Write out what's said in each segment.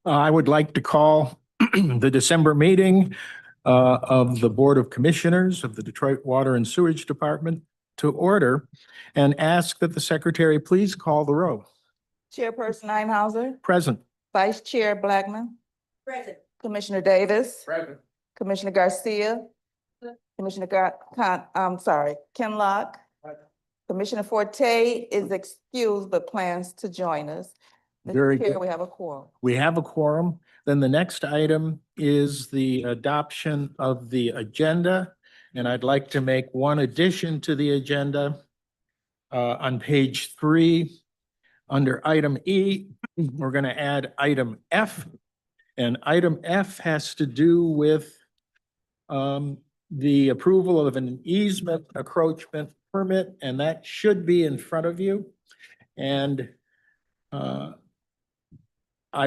I would like to call the December meeting of the Board of Commissioners of the Detroit Water and Sewage Department to order and ask that the secretary please call the roll. Chairperson Einhauser, Present. Vice Chair Blackman. Present. Commissioner Davis. Present. Commissioner Garcia. Commissioner Ken Locke. Commissioner Forte is excused but plans to join us. Very Mr. Chair, good. we have a quorum. We have a quorum. Then the next item is the adoption of the agenda. And I'd like to make one addition to the agenda. On page 3, under item E, we're going to add item F. And item F has to do with the approval of an easement encroachment permit, and that should be in front of you. And I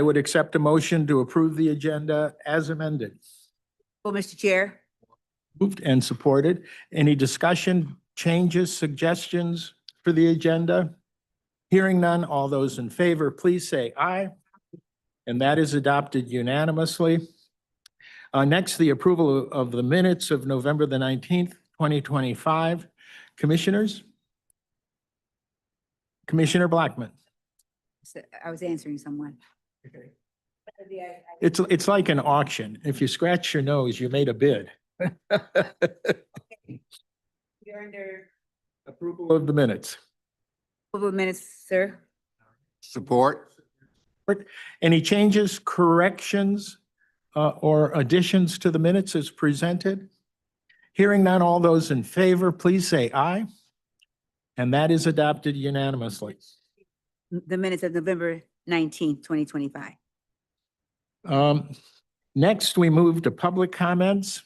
would accept a motion to approve the agenda as amended. Well, Mr. Chair, Moved and supported. Any discussion, changes, suggestions for the agenda? Hearing none, all those in favor, please say aye. And that is adopted unanimously. Next, the approval of the minutes of November the 19th, 2025. Commissioners? Commissioner Blackman. I was answering someone. It's like an auction. If you scratch your nose, you made a bid. You're under Approval of the minutes. approval of minutes, sir. Support. Any changes, corrections, or additions to the minutes as presented? Hearing none, all those in favor, please say aye. And that is adopted unanimously. The minutes of November 19th, 2025. Next, we move to public comments.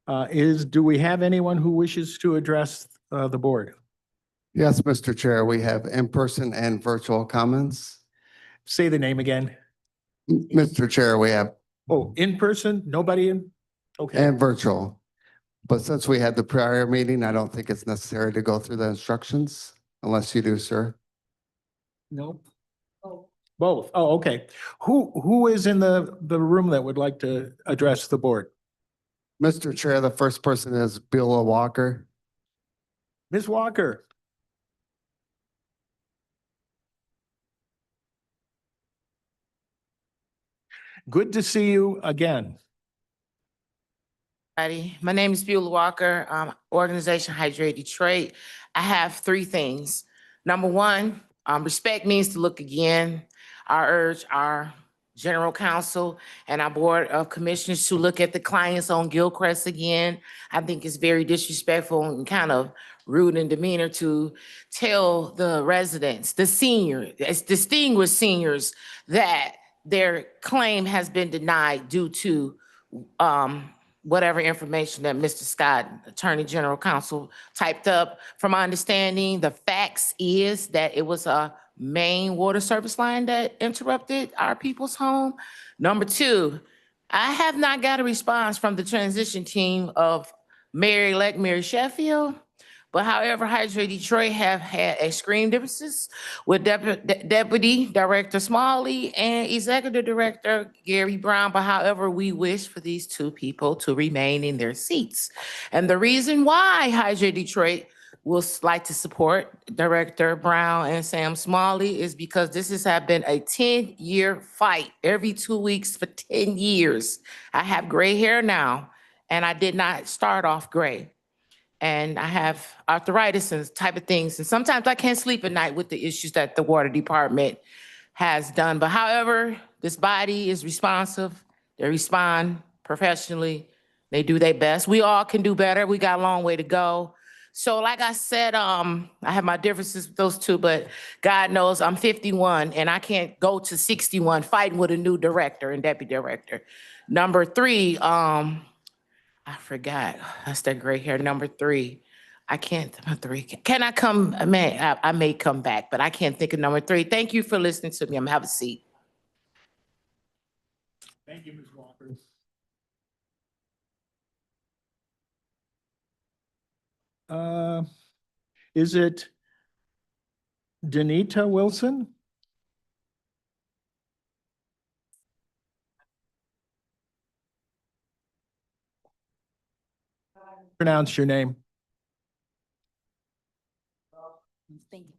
Do we have anyone who wishes to address the board? Yes, Mr. Chair, we have in-person and virtual comments. Say the name again. Mr. Chair, we have, Oh, in person? Nobody in? Okay. and virtual. But since we had the prior meeting, I don't think it's necessary to go through the instructions unless you do, sir. No? Both. Oh, okay. Who is in the room that would like to address the board? Mr. Chair, the first person is Bill Walker. Ms. Walker? Good to see you again. My name is Beulah Walker, organization Hydrate Detroit. I have 3 things. Number 1, respect means to look again. I urge our general counsel and our board of commissioners to look at the clients on Gilchrist again. I think it's very disrespectful and kind of rude in demeanor to tell the residents, the seniors, distinguished seniors, that their claim has been denied due to whatever information that Mr. Scott, Attorney General Counsel, typed up. From my understanding, the facts is that it was a main water service line that interrupted our people's home. Number 2, I have not got a response from the transition team of Mayor-elect Mary Sheffield. But however, Hydrate Detroit have had extreme differences with Deputy Director Smalley and Executive Director Gary Brown. But however, we wish for these 2 people to remain in their seats. And the reason why Hydrate Detroit will like to support Director Brown and Sam Smalley is because this has been a 10-year fight every 2 weeks for 10 years. I have gray hair now, and I did not start off gray. And I have arthritis and type of things. And sometimes I can't sleep at night with the issues that the water department has done. But however, this body is responsive. They respond professionally. They do their best. We all can do better. We got a long way to go. So like I said, I have my differences with those 2, but God knows I'm 51 and I can't go to 61 fighting with a new director and deputy director. Number 3, I forgot. That's that gray hair. Number 3. I can't, number 3. Can I come? I may come back, but I can't think of number 3. Thank you for listening to me. I'm gonna have a seat. Thank you, Ms. Walker. Is it Danita Wilson? Pronounce your name. Thank you.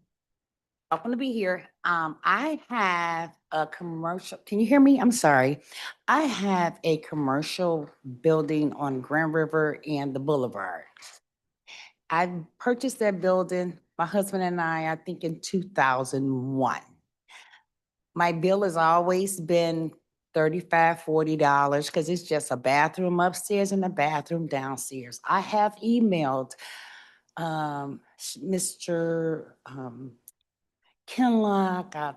I'm gonna be here. I have a commercial, can you hear me? I'm sorry. I have a commercial building on Grand River and the Boulevard. I purchased that building, my husband and I think in 2001. My bill has always been $35, $40 because it's just a bathroom upstairs and a bathroom downstairs. I have emailed Mr. Kinlock, I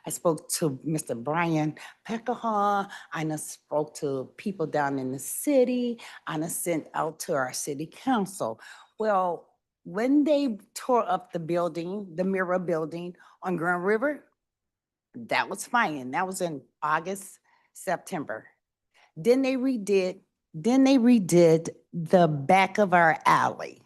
spoke to Mr. Brian Peckahaw, I done spoke to people down in the city, I done sent out to our city council. Well, when they tore up the building, the Mirror Building on Grand River, that was fine, that was in August, September. Then they redid the back of our alley.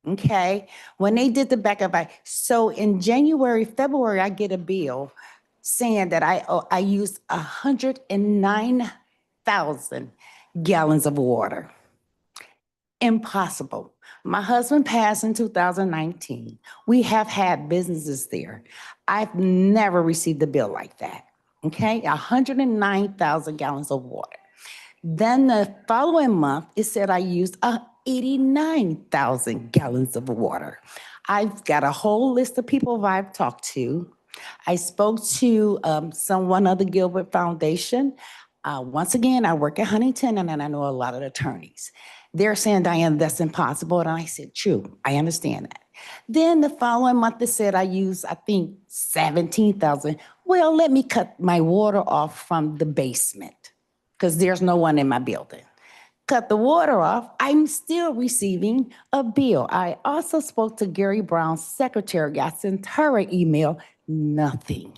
Okay, when they did the back of so in January, February, I get a bill saying that I used 109,000 gallons of water. Impossible. My husband passed in 2019. We have had businesses there. I've never received a bill like that. Okay, 109,000 gallons of water. Then the following month, it said I used 89,000 gallons of water. I've got a whole list of people I've talked to. I spoke to someone of the Gilbert Foundation. Once again, I work at Huntington and I know a lot of attorneys. They're saying, Diane, that's impossible. And I said, true, I understand that. Then the following month, it said I used, I think, 17,000. Well, let me cut my water off from the basement because there's no one in my building. Cut the water off, I'm still receiving a bill. I also spoke to Gary Brown's secretary. I sent her an email, nothing.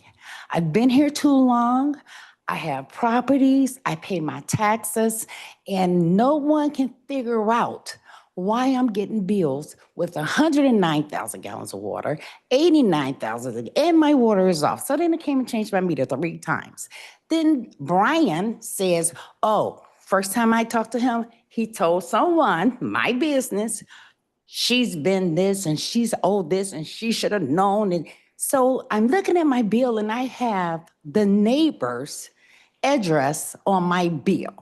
I've been here too long. I have properties, I pay my taxes, and no one can figure out why I'm getting bills with 109,000 gallons of water, 89,000, and my water is off. So then it came and changed my meter 3 times. Then Brian says, oh, first time I talked to him, he told someone, my business, she's been this and she's owed this and she should have known. And so I'm looking at my bill and I have the neighbor's address on my bill.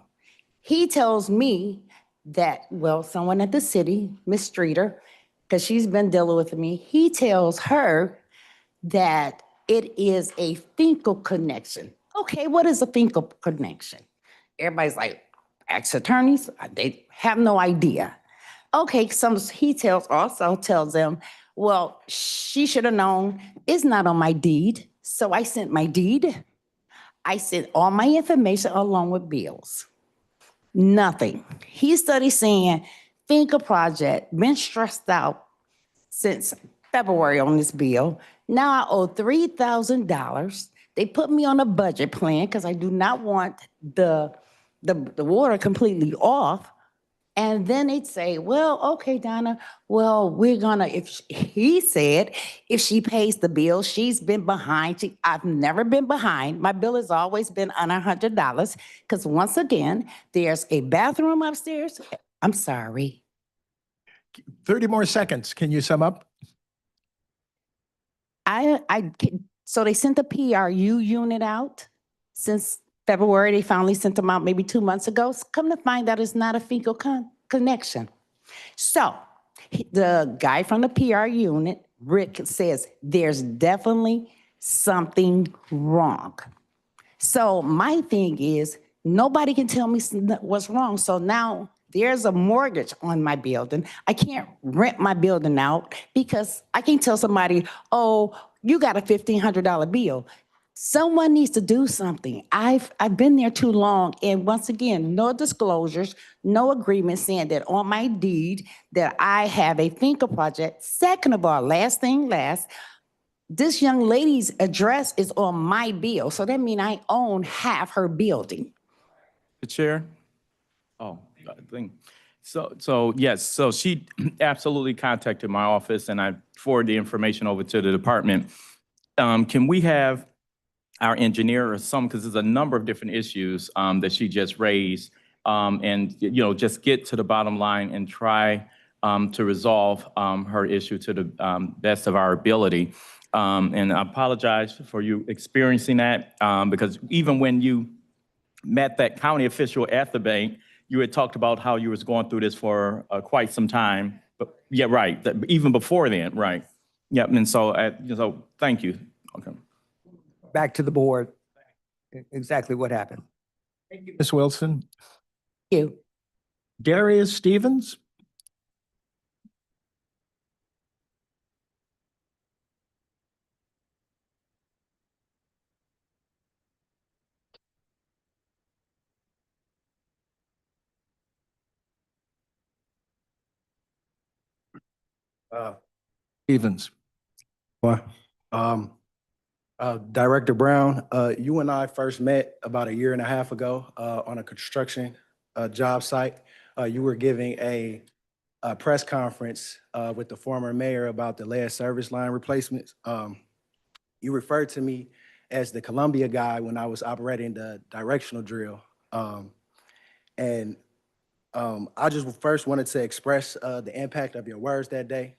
He tells me that, well, someone at the city, Miss Streeter, because she's been dealing with me, he tells her that it is a Finkel connection. Okay, what is a Finkel connection? Everybody's like, ex-attorneys, they have no idea. Okay, he also tells them, well, she should have known it's not on my deed. So I sent my deed. I sent all my information along with bills. Nothing. He started saying, Finca project, been stressed out since February on this bill. Now I owe $3,000. They put me on a budget plan because I do not want the water completely off. And then they'd say, well, okay, Donna, well, we're gonna, he said, if she pays the bill, she's been behind. I've never been behind. My bill has always been under $100 because once again, there's a bathroom upstairs. I'm sorry. 30 more seconds. Can you sum up? So they sent the PRU unit out since February. They finally sent them out maybe 2 months ago. Come to find out it's not a fecal connection. So the guy from the PR unit, Rick, says there's definitely something wrong. So my thing is, nobody can tell me what's wrong. So now there's a mortgage on my building. I can't rent my building out because I can't tell somebody, oh, you got a $1,500 bill. Someone needs to do something. I've been there too long. And once again, no disclosures, no agreement saying that on my deed that I have a Finca project. Second of all, last thing last, this young lady's address is on my bill. So that means I own half her building. The chair. Oh, thing. So yes, so she absolutely contacted my office and I forwarded the information over to the department. Can we have our engineer or some, because there's a number of different issues that she just raised, and, just get to the bottom line and try to resolve her issue to the best of our ability. And I apologize for you experiencing that, because even when you met that county official at the bank, you had talked about how you was going through this for quite some time. But yeah, right, even before then, right? Yep, and so thank you. Okay. Back to the board. Exactly what happened. Ms. Wilson. Thank you. Darius Stevens. Stevens. Director Brown, you and I first met about 1.5 years ago on a construction job site. You were giving a press conference with the former mayor about the lead service line replacements. You referred to me as the Columbia guy when I was operating the directional drill. And I just first wanted to express the impact of your words that day.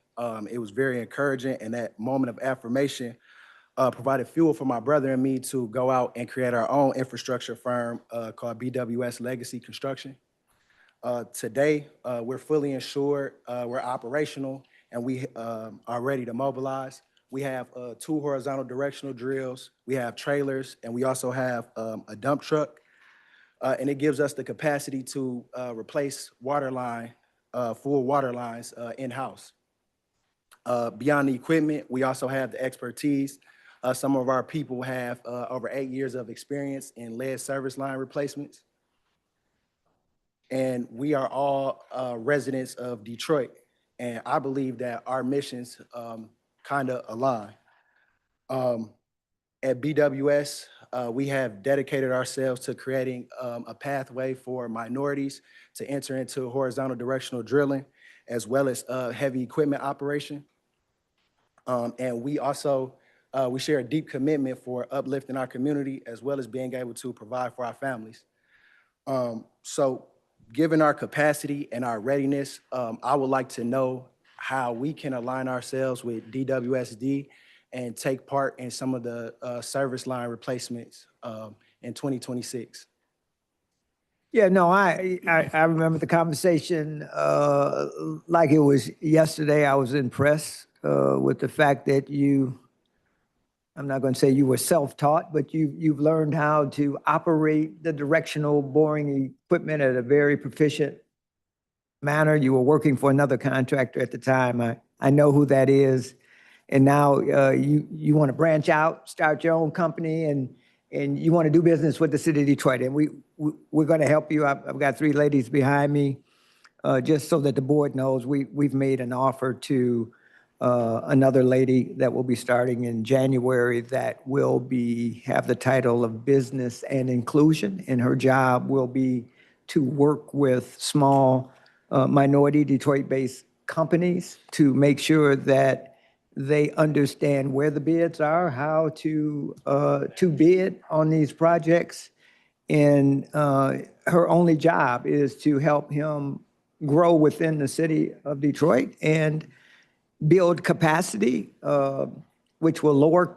It was very encouraging, and that moment of affirmation provided fuel for my brother and me to go out and create our own infrastructure firm called BWS Legacy Construction. Today, we're fully insured, we're operational, and we are ready to mobilize. We have 2 horizontal directional drills, we have trailers, and we also have a dump truck. And it gives us the capacity to replace full water lines in-house. Beyond the equipment, we also have the expertise. Some of our people have over 8 years of experience in lead service line replacements. And we are all residents of Detroit. And I believe that our missions kind of align. At BWS, we have dedicated ourselves to creating a pathway for minorities to enter into horizontal directional drilling, as well as heavy equipment operation. And we also, we share a deep commitment for uplifting our community, as well as being able to provide for our families. So given our capacity and our readiness, I would like to know how we can align ourselves with DWSD and take part in some of the service line replacements in 2026. Yeah, no, I remember the conversation like it was yesterday. I was impressed with the fact that I'm not going to say you were self-taught, but you've learned how to operate the directional boring equipment at a very proficient manner. You were working for another contractor at the time. I know who that is. And now you want to branch out, start your own company, and you want to do business with the city of Detroit. And we're going to help you. I've got 3 ladies behind me, just so that the board knows we've made an offer to another lady that will be starting in January that will have the title of Business and Inclusion, and her job will be to work with small minority Detroit-based companies to make sure that they understand where the bids are, how to bid on these projects. And her only job is to help him grow within the city of Detroit and build capacity, which will lower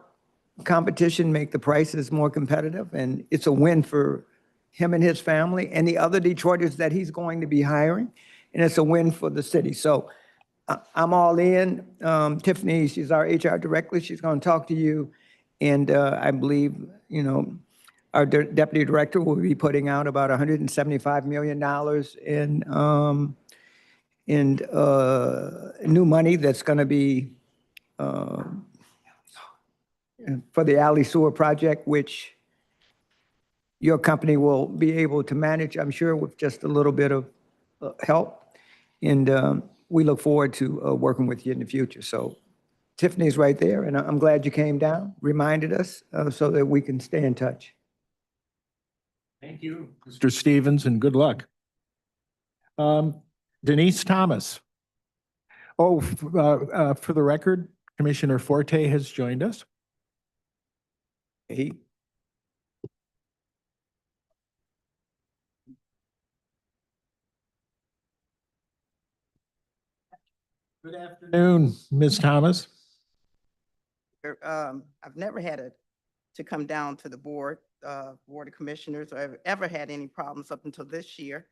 competition, make the prices more competitive. And it's a win for him and his family and the other Detroiters that he's going to be hiring. And it's a win for the city. So I'm all in. Tiffany, she's our HR director. She's going to talk to you. And I believe, our deputy director will be putting out about $175 million in new money that's going to be for the alley sewer project, which your company will be able to manage, I'm sure, with just a little bit of help. And we look forward to working with you in the future. So Tiffany's right there, and I'm glad you came down, reminded us so that we can stay in touch. Thank you, Mr. Stevens, and good luck. Denise Thomas. Oh, for the record, Commissioner Forte has joined us. He, Good afternoon, Ms. Thomas. I've never had to come down to the board of commissioners, or have ever had any problems up until this year.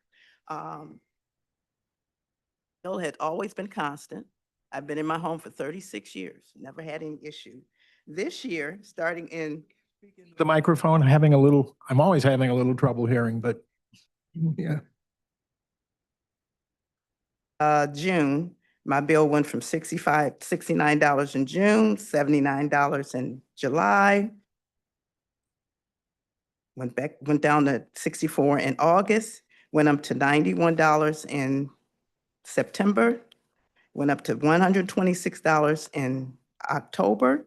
Bill had always been constant. I've been in my home for 36 years, never had any issue. This year, starting in The microphone, I'm always having a little trouble hearing, but yeah. June, my bill went from $69 in June, $79 in July. Went down to 64 in August, went up to $91 in September, went up to $126 in October,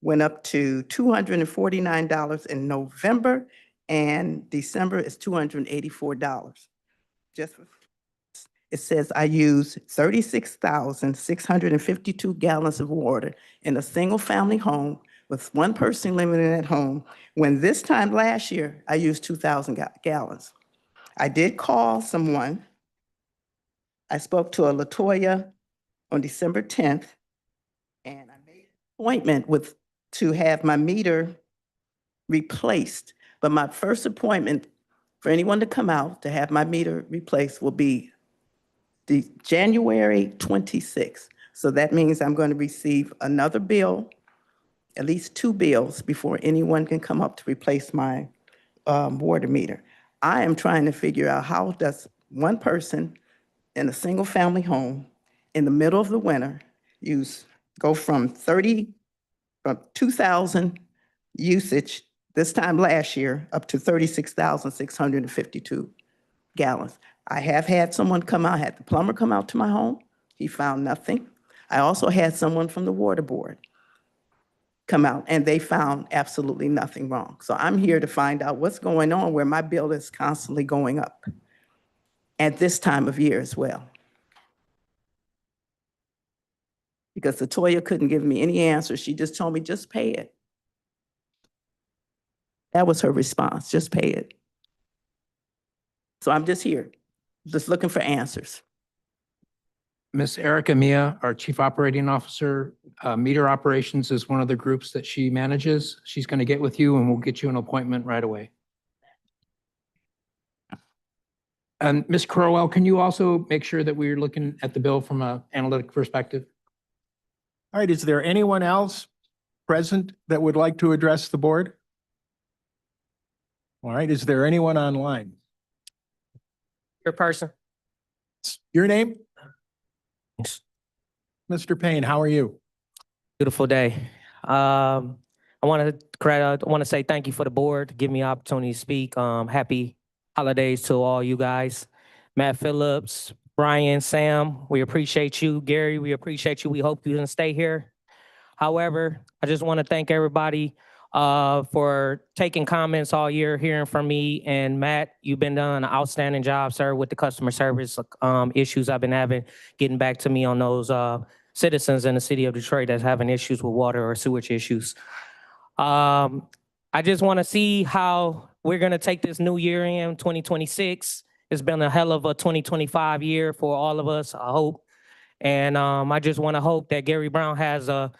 went up to $249 in November, and December is $284. Just, it says I use 36,652 gallons of water in a single-family home with one person living at home, when this time last year, I used 2,000 gallons. I did call someone. I spoke to a Latoya on December 10th, and I made an appointment to have my meter replaced. But my first appointment for anyone to come out to have my meter replaced will be the January 26th. So that means I'm going to receive another bill, at least 2 bills, before anyone can come up to replace my water meter. I am trying to figure out, how does one person in a single-family home in the middle of the winter go from 2,000 usage this time last year up to 36,652 gallons. I have had someone come out, had the plumber come out to my home. He found nothing. I also had someone from the water board come out, and they found absolutely nothing wrong. So I'm here to find out what's going on where my bill is constantly going up at this time of year as well. Because Latoya couldn't give me any answers. She just told me, just pay it. That was her response, just pay it. So I'm just here, just looking for answers. Miss Erica Mia, our Chief Operating Officer, Meter Operations is one of the groups that she manages. She's going to get with you and we'll get you an appointment right away. And Ms. Crowell, can you also make sure that we're looking at the bill from an analytic perspective? All right, is there anyone else present that would like to address the board? All right, is there anyone online? Your person. Your name? Mr. Payne, how are you? Beautiful day. I want to say thank you for the board to give me an opportunity to speak. Happy holidays to all you guys. Matt Phillips, Brian, Sam, we appreciate you. Gary, we appreciate you. We hope you can stay here. However, I just want to thank everybody for taking comments all year, hearing from me. And Matt, you've been doing an outstanding job, sir, with the customer service issues I've been having, getting back to me on those citizens in the city of Detroit that's having issues with water or sewage issues. I just want to see how we're going to take this new year in 2026. It's been a hell of a 2025 year for all of us, I hope. And I just want to hope that Gary Brown has a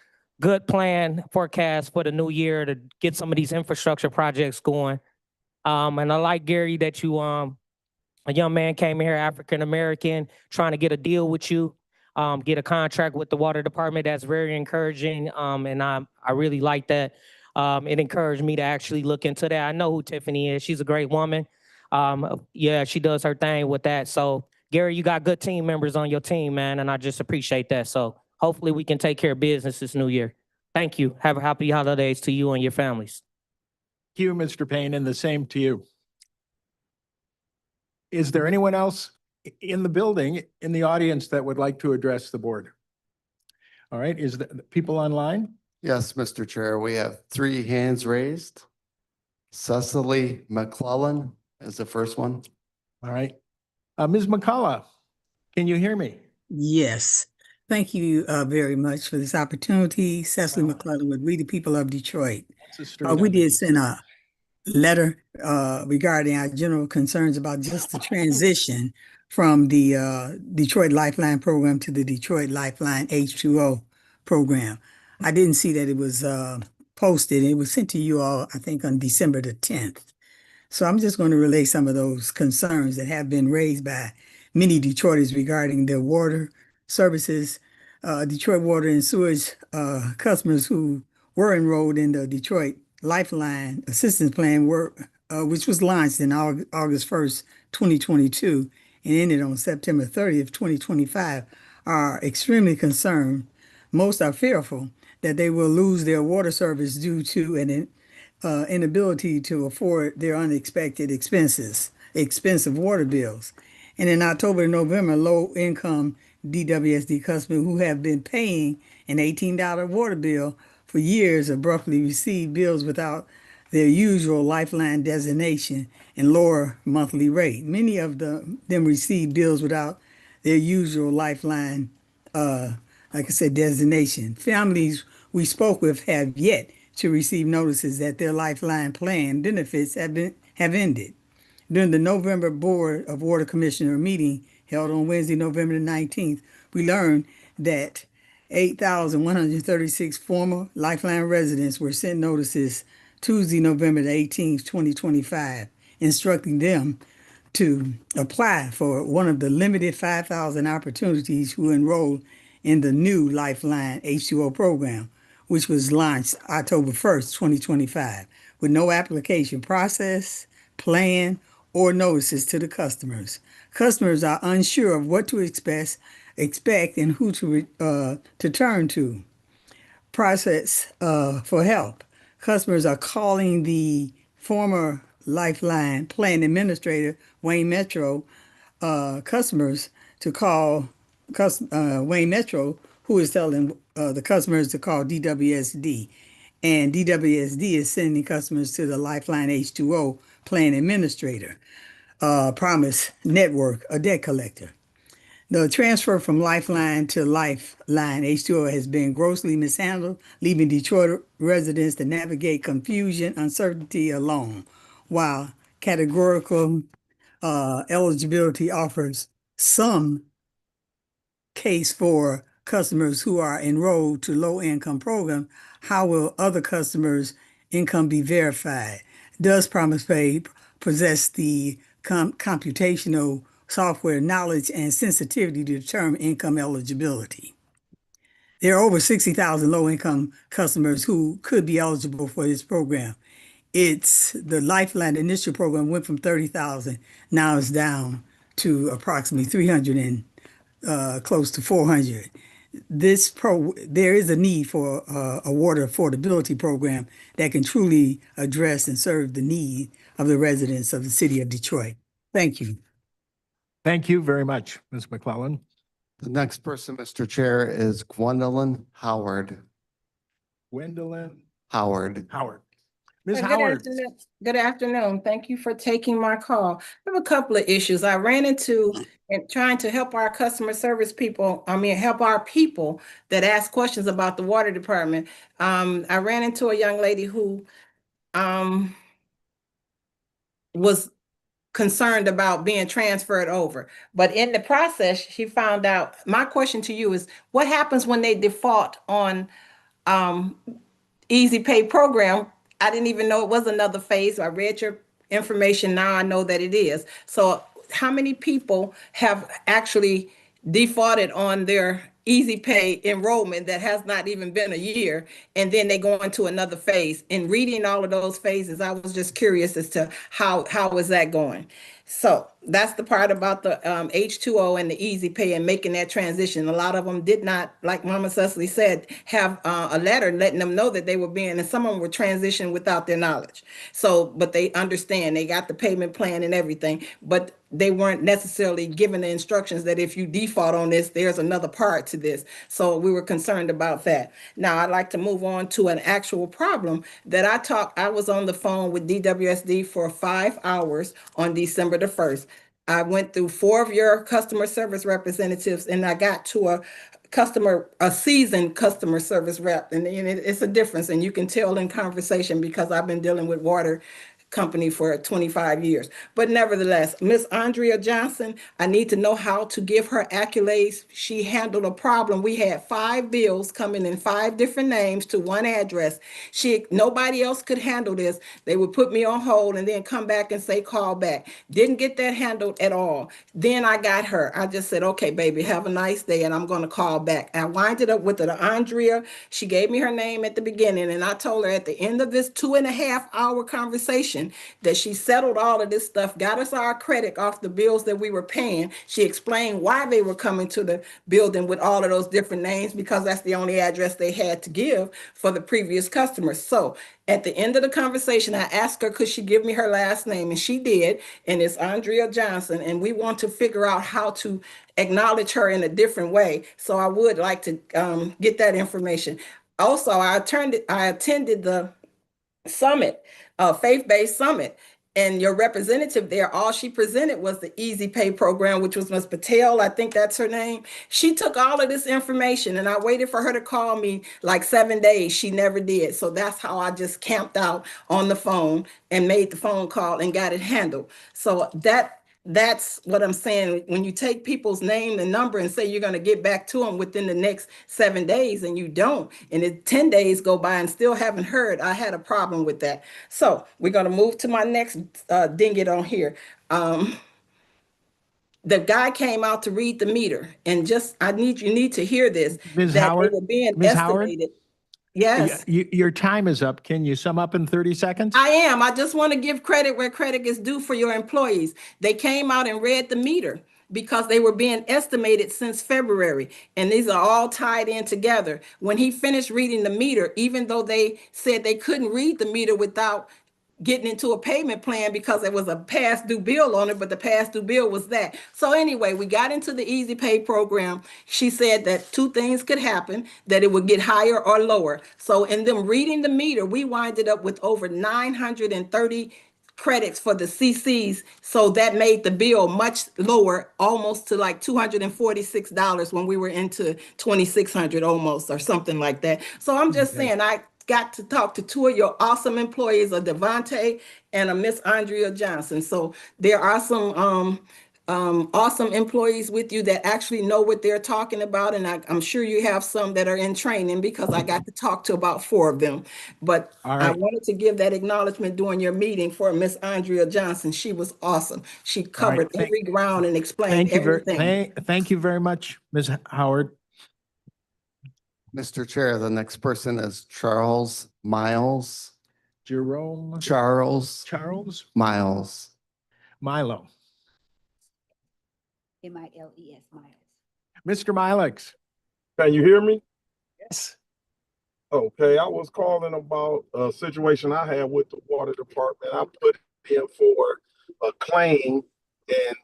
good plan forecast for the new year to get some of these infrastructure projects going. And I like, Gary, that you, a young man came here, African-American, trying to get a deal with you, get a contract with the water department. That's very encouraging. And I really like that. It encouraged me to actually look into that. I know who Tiffany is. She's a great woman. Yeah, she does her thing with that. So Gary, you got good team members on your team, man. And I just appreciate that. So hopefully we can take care of business this new year. Thank you. Have a happy holidays to you and your families. Thank you, Mr. Payne, and the same to you. Is there anyone else in the building, in the audience, that would like to address the board? All right, is the people online? Yes, Mr. Chair, we have 3 hands raised. Cecily McClellan is the first one. All right. Ms. McCullough, Can you hear me? Yes. Thank you very much for this opportunity. Cecily McClellan with We the People of Detroit. What's the street We on did it? send a letter regarding our general concerns about just the transition from the Detroit Lifeline program to the Detroit Lifeline H2O program. I didn't see that it was posted. It was sent to you all, I think, on December the 10th. So I'm just going to relay some of those concerns that have been raised by many Detroiters regarding their water services. Detroit Water and Sewage customers who were enrolled in the Detroit Lifeline Assistance Plan which was launched in August 1st, 2022 and ended on September 30th, 2025, are extremely concerned. Most are fearful that they will lose their water service due to an inability to afford their unexpected expensive water bills. And in October and November, low-income DWSD customers who have been paying an $18 water bill for years abruptly received bills without their usual Lifeline designation and lower monthly rate. Many of them received bills without their usual Lifeline, like I said, designation. Families we spoke with have yet to receive notices that their Lifeline plan benefits have ended. During the November Board of Water Commissioner meeting held on Wednesday, November the 19th, we learned that 8,136 former Lifeline residents were sent notices Tuesday, November the 18th, 2025, instructing them to apply for one of the limited 5,000 opportunities who enrolled in the new Lifeline H2O program, which was launched October 1st, 2025, with no application process, plan, or notices to the customers. Customers are unsure of what to expect and who to turn to. Process for help. Customers are calling the former Lifeline plan administrator, Wayne Metro, customers to call Wayne Metro, who is telling the customers to call DWSD. And DWSD is sending customers to the Lifeline H2O plan administrator, Promise Network, a debt collector. The transfer from Lifeline to Lifeline H2O has been grossly mishandled, leaving Detroit residents to navigate confusion, uncertainty alone, while categorical eligibility offers some case for customers who are enrolled to low-income program. How will other customers' income be verified? Does PromisePay possess the computational software knowledge and sensitivity to determine income eligibility? There are over 60,000 low-income customers who could be eligible for this program. The Lifeline initial program went from 30,000, now it's down to approximately 300 and close to 400. There is a need for a water affordability program that can truly address and serve the need of the residents of the city of Detroit. Thank you. Thank you very much, Ms. McClellan. The next person, Mr. Chair, is Gwendolyn Howard. Gwendolyn Howard. Howard. Ms. Good Howard. afternoon. Good afternoon. Thank you for taking my call. I have a couple of issues. I ran into and trying to help our customer service people, help our people that ask questions about the water department. I ran into a young lady who was concerned about being transferred over. But in the process, she found out, my question to you is, what happens when they default on Easy Pay program? I didn't even know it was another phase. I read your information. Now I know that it is. So how many people have actually defaulted on their Easy Pay enrollment that has not even been a year, and then they go into another phase? In reading all of those phases, I was just curious as to how is that going. So that's the part about the H2O and the Easy Pay and making that transition. A lot of them did not, like Mama Cecily said, have a letter letting them know that they were being, and some of them were transitioned without their knowledge. So, but they understand, they got the payment plan and everything, but they weren't necessarily given the instructions that if you default on this, there's another part to this. So we were concerned about that. Now I'd like to move on to an actual problem that I was on the phone with DWSD for 5 hours on December the 1st. I went through 4 of your customer service representatives and I got to a seasoned customer service rep. And it's a difference. And you can tell in conversation because I've been dealing with water company for 25 years. But nevertheless, Miss Andrea Johnson, I need to know how to give her accolades. She handled a problem. We had 5 bills coming in 5 different names to one address. Nobody else could handle this. They would put me on hold and then come back and say, call back. Didn't get that handled at all. Then I got her. I just said, okay, baby, have a nice day. And I'm going to call back. I winded up with Andrea. She gave me her name at the beginning. And I told her at the end of this 2.5-hour conversation that she settled all of this stuff, got us our credit off the bills that we were paying. She explained why they were coming to the building with all of those different names, because that's the only address they had to give for the previous customers. So at the end of the conversation, I asked her, could she give me her last name? And she did. And it's Andrea Johnson. And we want to figure out how to acknowledge her in a different way. So I would like to get that information. Also, I attended the summit, faith-based summit, and your representative there, all she presented was the Easy Pay program, which was Ms. Patel, I think that's her name. She took all of this information and I waited for her to call me like 7 days. She never did. So that's how I just camped out on the phone and made the phone call and got it handled. So that's what I'm saying. When you take people's name and number and say you're going to get back to them within the next 7 days and you don't, and 10 days go by and still haven't heard, I had a problem with that. So we're going to move to my next ding it on here. The guy came out to read the meter, and you need to hear this. Ms. That Howard, they were being Ms. Howard? estimated. Yes. Your time is up. Can you sum up in 30 seconds? I am. I just want to give credit where credit is due for your employees. They came out and read the meter because they were being estimated since February. And these are all tied in together. When he finished reading the meter, even though they said they couldn't read the meter without getting into a payment plan because there was a past due bill on it, but the past due bill was that. So anyway, we got into the Easy Pay program. She said that 2 things could happen, that it would get higher or lower. So in them reading the meter, we winded up with over 930 credits for the CCs. So that made the bill much lower, almost to like $246 when we were into 2,600 almost, or something like that. So I'm just saying, I got to talk to 2 of your awesome employees, a Devontae and a Miss Andrea Johnson. So there are some awesome employees with you that actually know what they're talking about. And I'm sure you have some that are in training, because I got to talk to about 4 of them. But I wanted to give that acknowledgement during your meeting for Miss Andrea Johnson. She was awesome. She covered every ground and explained everything. Thank you very much, Ms. Howard. Mr. Chair, the next person is Charles Miles. Jerome. Charles Miles. Milo. MILES, Miles. Mr. Milex. Can you hear me? Yes. Okay, I was calling about a situation I had with the water department. I put in for a claim, and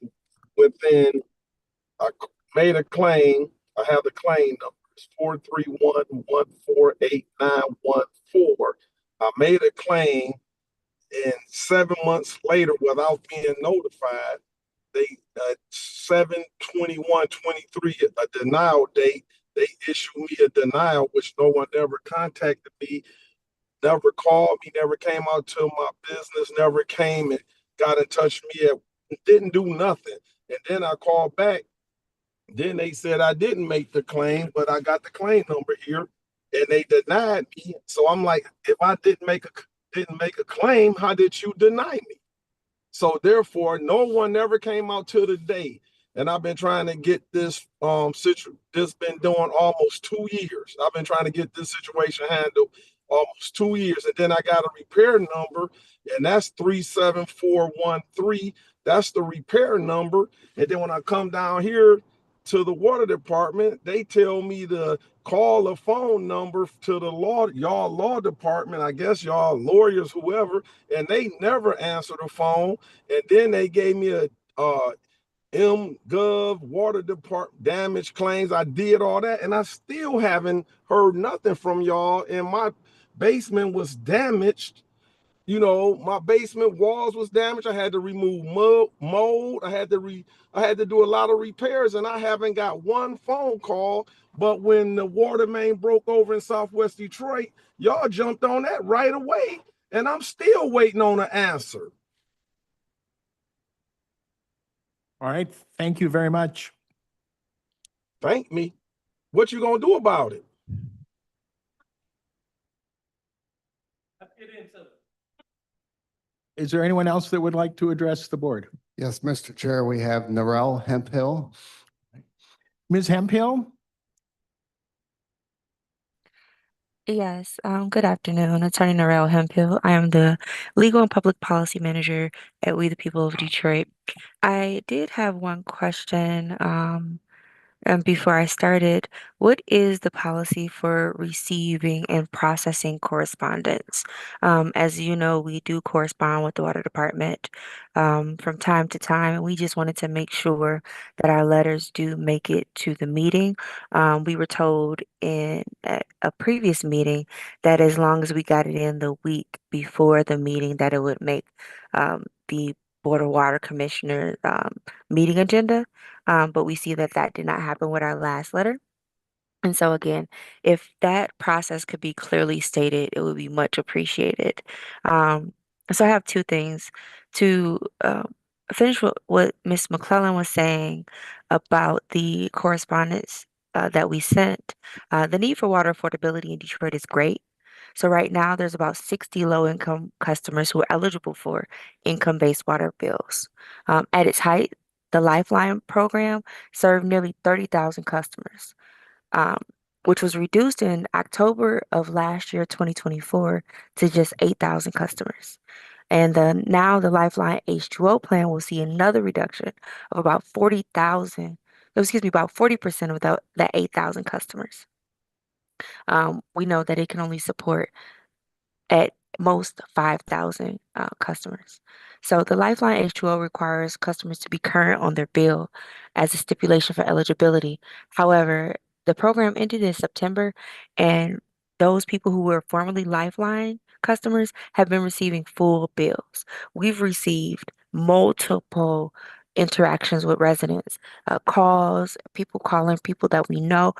I made a claim. I have the claim number. It's 431148914. I made a claim, and 7 months later, without being notified, they 7/21/23, a denial date. They issued me a denial, which no one ever contacted me, never called me, never came out to my business, never came and got in touch with me, didn't do nothing. And then I called back. Then they said I didn't make the claim, but I got the claim number here, and they denied me. So I'm like, if I didn't make a claim, how did you deny me? So therefore, no one ever came out till today. And I've been trying to get this this been doing almost 2 years. I've been trying to get this situation handled almost 2 years. And then I got a repair number, and that's 37413. That's the repair number. And then when I come down here to the water department, they tell me to call a phone number to the y'all law department, I guess y'all lawyers, whoever, and they never answer the phone. And then they gave me a MGov water department damage claims. I did all that, and I still haven't heard nothing from y'all. And my basement was damaged, You know, my basement walls was damaged. I had to remove mold. I had to do a lot of repairs, and I haven't got one phone call. But when the water main broke over in Southwest Detroit, y'all jumped on that right away, and I'm still waiting on an answer. All right, thank you very much. Thank me. What you gonna do about it? Is there anyone else that would like to address the board? Yes, Mr. Chair, we have Narelle Hemphill. Ms. Hemphill? Yes, good afternoon. Attorney Narelle Hemphill. I am the Legal and Public Policy Manager at We the People of Detroit. I did have one question. Before I started, what is the policy for receiving and processing correspondence? As you know, we do correspond with the Water Department from time to time, and we just wanted to make sure that our letters do make it to the meeting. We were told in a previous meeting that as long as we got it in the week before the meeting, that it would make the Board of Water Commissioner meeting agenda. But we see that that did not happen with our last letter. And so again, if that process could be clearly stated, it would be much appreciated. Um, so I have two things to finish what Ms. McClellan was saying about the correspondence that we sent. The need for water affordability in Detroit is great. So right now, there's about 60 low-income customers who are eligible for income-based water bills. At its height, the Lifeline program served nearly 30,000 customers, um, which was reduced in October of last year, 2024, to just 8,000 customers. And now the Lifeline H2O plan will see another reduction of about 40,000, excuse me, about 40% of that 8,000 customers. We know that it can only support at most 5,000 customers. So the Lifeline H2O requires customers to be current on their bill as a stipulation for eligibility. However, the program ended in September, and those people who were formerly Lifeline customers have been receiving full bills. We've received multiple interactions with residents, calls, people calling people that we know,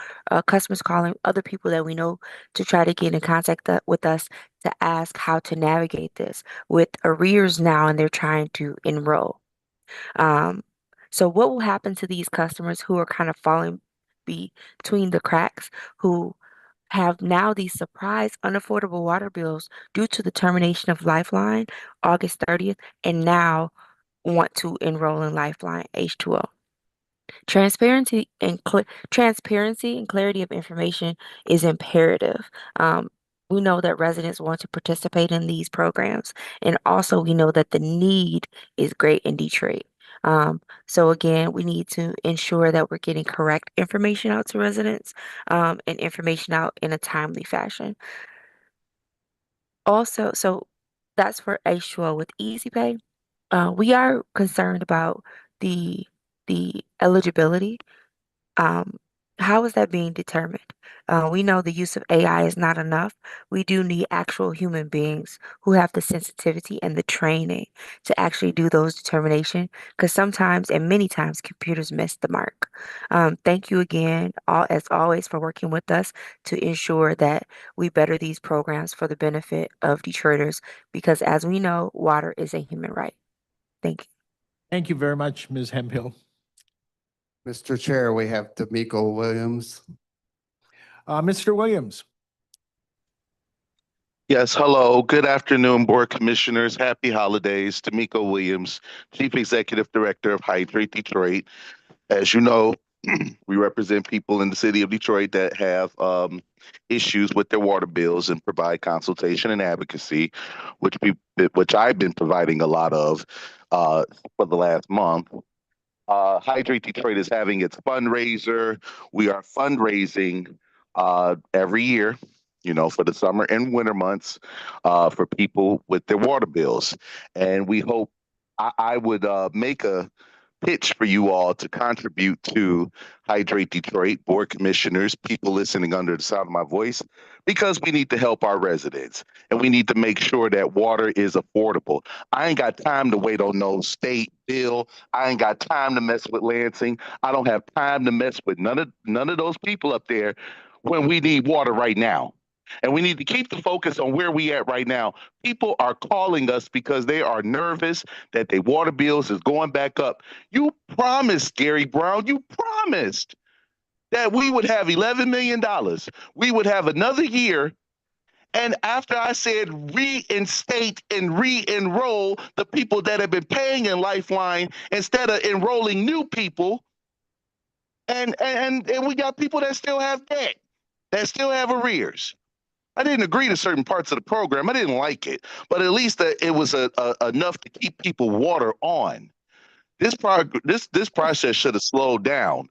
customers calling other people that we know to try to get in contact with us to ask how to navigate this with arrears now and they're trying to enroll. Um, so what will happen to these customers who are kind of falling between the cracks, who have now these surprise unaffordable water bills due to the termination of Lifeline August 30th and now want to enroll in Lifeline H2O? Transparency and clarity of information is imperative. Um, we know that residents want to participate in these programs, and also we know that the need is great in Detroit. So again, we need to ensure that we're getting correct information out to residents, and information out in a timely fashion. Also, so that's for H2O. With Easy Pay, we are concerned about the the eligibility. um, how is that being determined? We know the use of AI is not enough. We do need actual human beings who have the sensitivity and the training to actually do those determination, because sometimes and many times computers miss the mark. Thank you again, as always, for working with us to ensure that we better these programs for the benefit of Detroiters, because as we know, water is a human right. Thank you. Thank you very much, Ms. Hemphill. Mr. Chair, we have D'Amico Williams. Mr. Williams? Yes, hello. Good afternoon, Board Commissioners. Happy holidays. D'Amico Williams, Chief Executive Director of Hydrate Detroit. As you know, we represent people in the city of Detroit that have issues with their water bills and provide consultation and advocacy, which I've been providing a lot of for the last month. Hydrate Detroit is having its fundraiser. We are fundraising every year, you know, for the summer and winter months for people with their water bills. And we hope I would make a pitch for you all to contribute to Hydrate Detroit, board commissioners, people listening under the sound of my voice, because we need to help our residents and we need to make sure that water is affordable. I ain't got time to wait on no state bill. I ain't got time to mess with Lansing. I don't have time to mess with none of those people up there when we need water right now. And we need to keep the focus on where we at right now. People are calling us because they are nervous that their water bills is going back up. You promised, Gary Brown, you promised that we would have $11 million. We would have another year. And after I said reinstate and re-enroll the people that have been paying in Lifeline instead of enrolling new people, and we got people that still have debt, that still have arrears. I didn't agree to certain parts of the program. I didn't like it, but at least it was enough to keep people water on. This process should have slowed down.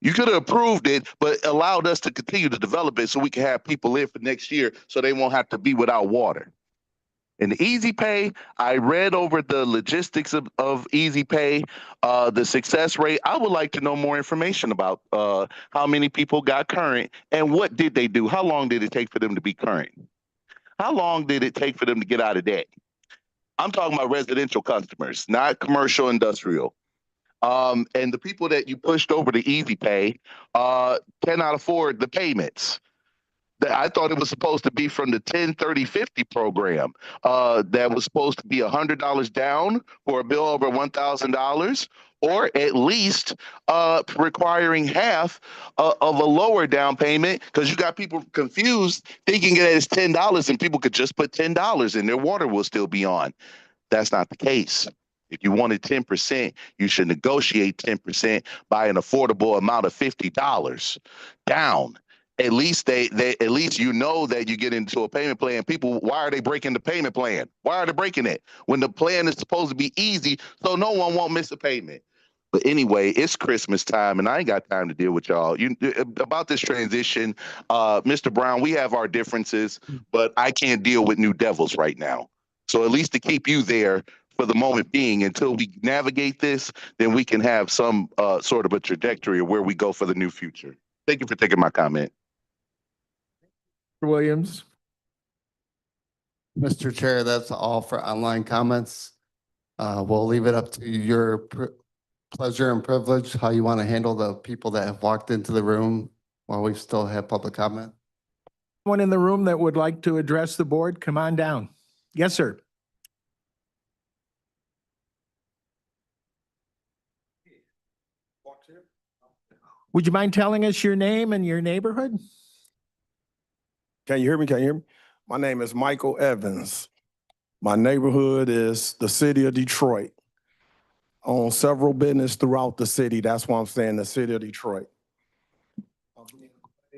You could have approved it, but allowed us to continue to develop it so we can have people in for next year so they won't have to be without water. And the Easy Pay, I read over the logistics of Easy Pay, the success rate. I would like to know more information about how many people got current and what did they do? How long did it take for them to be current? How long did it take for them to get out of debt? I'm talking about residential customers, not commercial, industrial. And the people that you pushed over to Easy Pay cannot afford the payments. I thought it was supposed to be from the 10-30-50 program that was supposed to be $100 down for a bill over $1,000, or at least requiring half of a lower down payment, because you got people confused thinking that it's $10 and people could just put $10 and their water will still be on. That's not the case. If you wanted 10%, you should negotiate 10% by an affordable amount of $50 down. At least at least you know that you get into a payment plan. People, why are they breaking the payment plan? Why are they breaking it when the plan is supposed to be easy so no one won't miss a payment? But anyway, it's Christmas time and I ain't got time to deal with y'all. About this transition, Mr. Brown, we have our differences, but I can't deal with new devils right now. So at least to keep you there for the moment being until we navigate this, then we can have some sort of a trajectory of where we go for the new future. Thank you for taking my comment. Williams. Mr. Chair, that's all for online comments. We'll leave it up to your pleasure and privilege, how you want to handle the people that have walked into the room while we still have public comment. Anyone in the room that would like to address the board, come on down. Yes, sir. Would you mind telling us your name and your neighborhood? Can you hear me? Can you hear me? My name is Michael Evans. My neighborhood is the city of Detroit. I own several businesses throughout the city. That's why I'm saying the city of Detroit.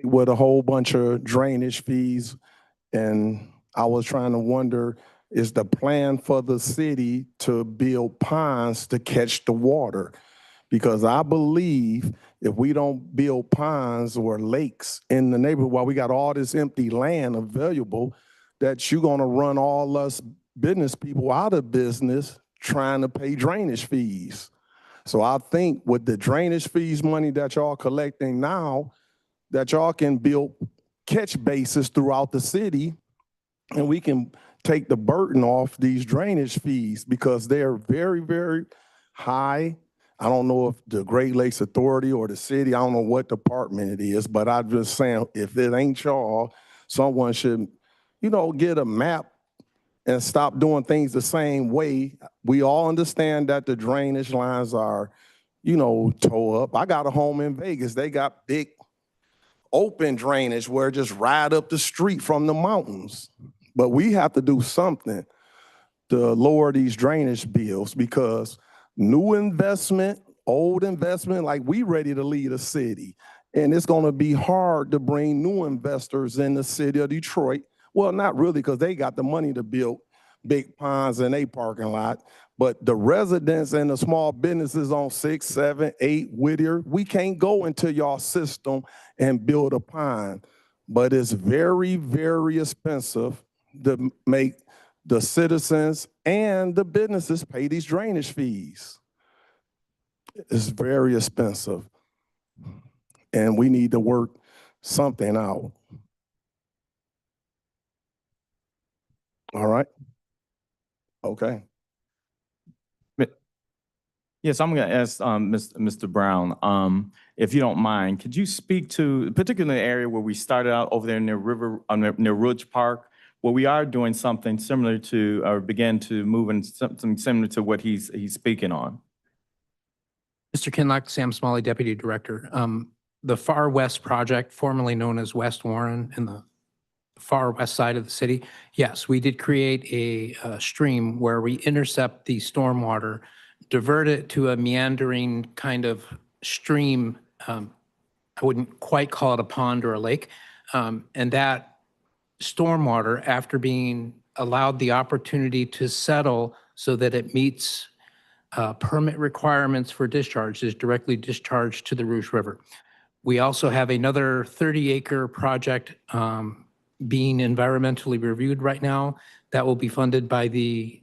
With a whole bunch of drainage fees, and I was trying to wonder, is the plan for the city to build ponds to catch the water? Because I believe if we don't build ponds or lakes in the neighborhood while we got all this empty land available, that you're gonna run all us business people out of business trying to pay drainage fees. So I think with the drainage fees money that y'all collecting now, that y'all can build catch bases throughout the city and we can take the burden off these drainage fees because they're very, very high. I don't know if the Great Lakes Authority or the city, I don't know what department it is, but I'm just saying, if it ain't y'all, someone should, get a map and stop doing things the same way. We all understand that the drainage lines are, toe up. I got a home in Vegas. They got big open drainage where it just right up the street from the mountains. But we have to do something to lower these drainage bills because new investment, old investment, like we ready to lead a city. And it's gonna be hard to bring new investors in the city of Detroit. Well, not really, because they got the money to build big ponds in a parking lot. But the residents and the small businesses on 6, 7, 8 Whittier, we can't go into y'all system and build a pond. But it's very, very expensive to make the citizens and the businesses pay these drainage fees. is very expensive. And we need to work something out. All right? Okay. Yes, I'm going to ask Mr. Brown, if you don't mind, could you speak to, particularly the area where we started out over there near near Ridge Park, where we are doing something similar to, or begin to move in something similar to what he's speaking on? Mr. Kinlock, Sam Smalley, Deputy Director. The Far West Project, formerly known as West Warren in the far west side of the city, yes, we did create a stream where we intercept the stormwater, divert it to a meandering kind of stream. I wouldn't quite call it a pond or a lake. And that stormwater, after being allowed the opportunity to settle so that it meets permit requirements for discharge, is directly discharged to the Rouge River. We also have another 30-acre project being environmentally reviewed right now that will be funded by the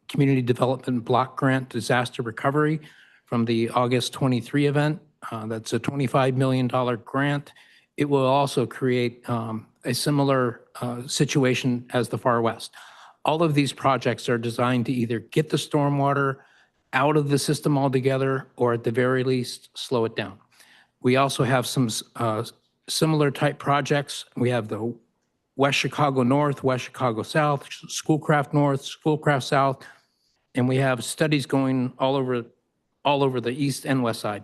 Community Development Block Grant Disaster Recovery from the August 23 event. That's a $25 million grant. It will also create a similar situation as the Far West. All of these projects are designed to either get the stormwater out of the system altogether, or at the very least, slow it down. We also have some similar type projects. We have the West Chicago North, West Chicago South, Schoolcraft North, Schoolcraft South, and we have studies going all over the east and west side.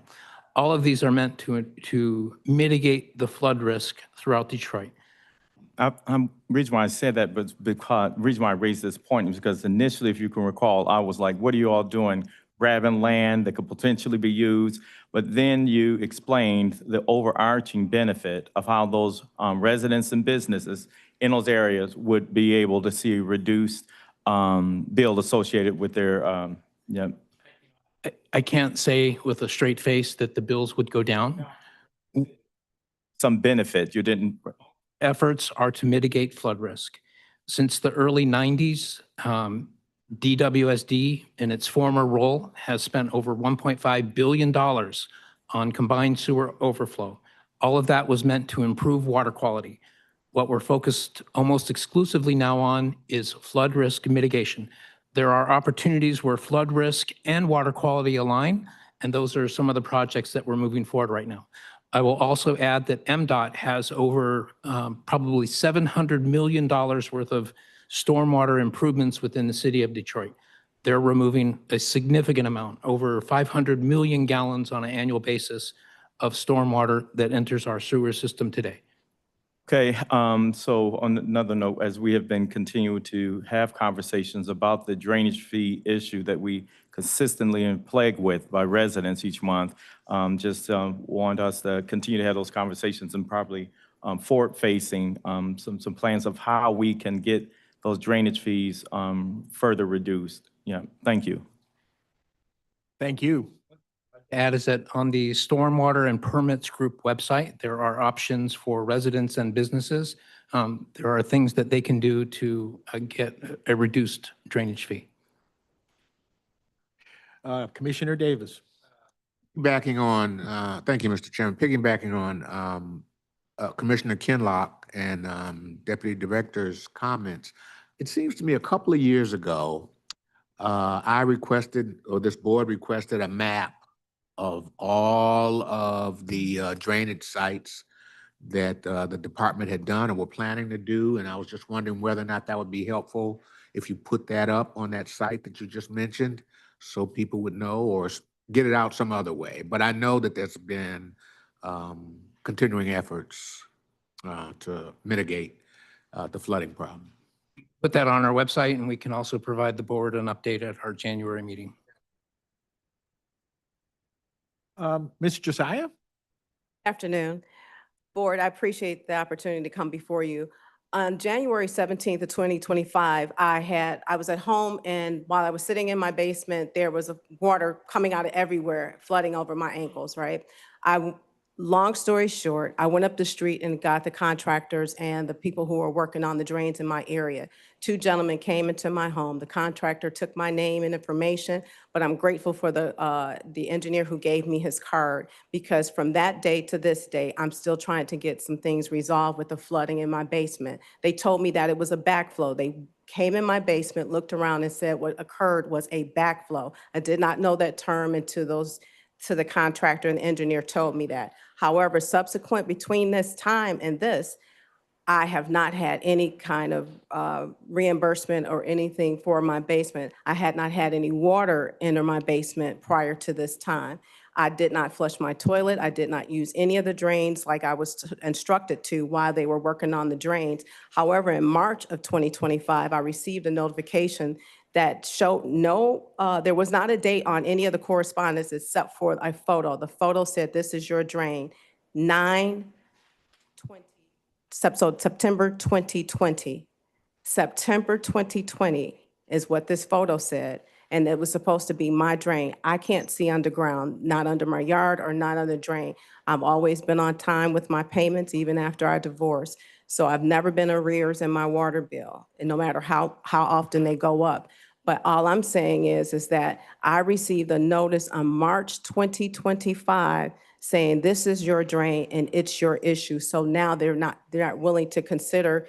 All of these are meant to mitigate the flood risk throughout Detroit. Reason why I said that, but because reason why I raised this point is because initially, if you can recall, I was like, what are you all doing? Grabbing land that could potentially be used. But then you explained the overarching benefit of how those residents and businesses in those areas would be able to see reduced bill associated with their, I can't say with a straight face that the bills would go down. some benefit. You didn't. Efforts are to mitigate flood risk. Since the early 90s, DWSD, in its former role, has spent over $1.5 billion on combined sewer overflow. All of that was meant to improve water quality. What we're focused almost exclusively now on is flood risk mitigation. There are opportunities where flood risk and water quality align, and those are some of the projects that we're moving forward right now. I will also add that MDOT has over probably $700 million worth of stormwater improvements within the city of Detroit. They're removing a significant amount, over 500 million gallons on an annual basis of stormwater that enters our sewer system today. Okay, so on another note, as we have been continuing to have conversations about the drainage fee issue that we consistently are plagued with by residents each month, just want us to continue to have those conversations and probably forward-facing some plans of how we can get those drainage fees further reduced. Yeah, thank you. Thank you. Add is that on the Stormwater and Permits Group website, there are options for residents and businesses. There are things that they can do to get a reduced drainage fee. Commissioner Davis. Backing on, thank you, Mr. Chairman. Piggybacking on Commissioner Kinlock and Deputy Director's comments, it seems to me a couple of years ago, I requested, or this board requested, a map of all of the drainage sites that the department had done and were planning to do. And I was just wondering whether or not that would be helpful if you put that up on that site that you just mentioned so people would know, or get it out some other way. But I know that there's been continuing efforts to mitigate the flooding problem. Put that on our website, and we can also provide the board an update at our January meeting. Ms. Josiah? Afternoon. Board, I appreciate the opportunity to come before you. On January 17th of 2025, I was at home, and while I was sitting in my basement, there was water coming out of everywhere, flooding over my ankles, right? I Long story short, I went up the street and got the contractors and the people who were working on the drains in my area. Two gentlemen came into my home. The contractor took my name and information, but I'm grateful for the engineer who gave me his card, because from that day to this day, I'm still trying to get some things resolved with the flooding in my basement. They told me that it was a backflow. They came in my basement, looked around and said what occurred was a backflow. I did not know that term to the contractor and the engineer told me that. However, subsequent between this time and this, I have not had any kind of reimbursement or anything for my basement. I had not had any water enter my basement prior to this time. I did not flush my toilet. I did not use any of the drains like I was instructed to while they were working on the drains. However, in March of 2025, I received a notification that showed there was not a date on any of the correspondence except for a photo. The photo said, "This is your drain, 9/20." So September 2020. September 2020 is what this photo said, and it was supposed to be my drain. I can't see underground, not under my yard or not under the drain. I've always been on time with my payments, even after I divorced. So I've never been arrears in my water bill, and no matter how often they go up. But all I'm saying is that I received a notice on March 2025 saying this is your drain and it's your issue. So now they're not willing to consider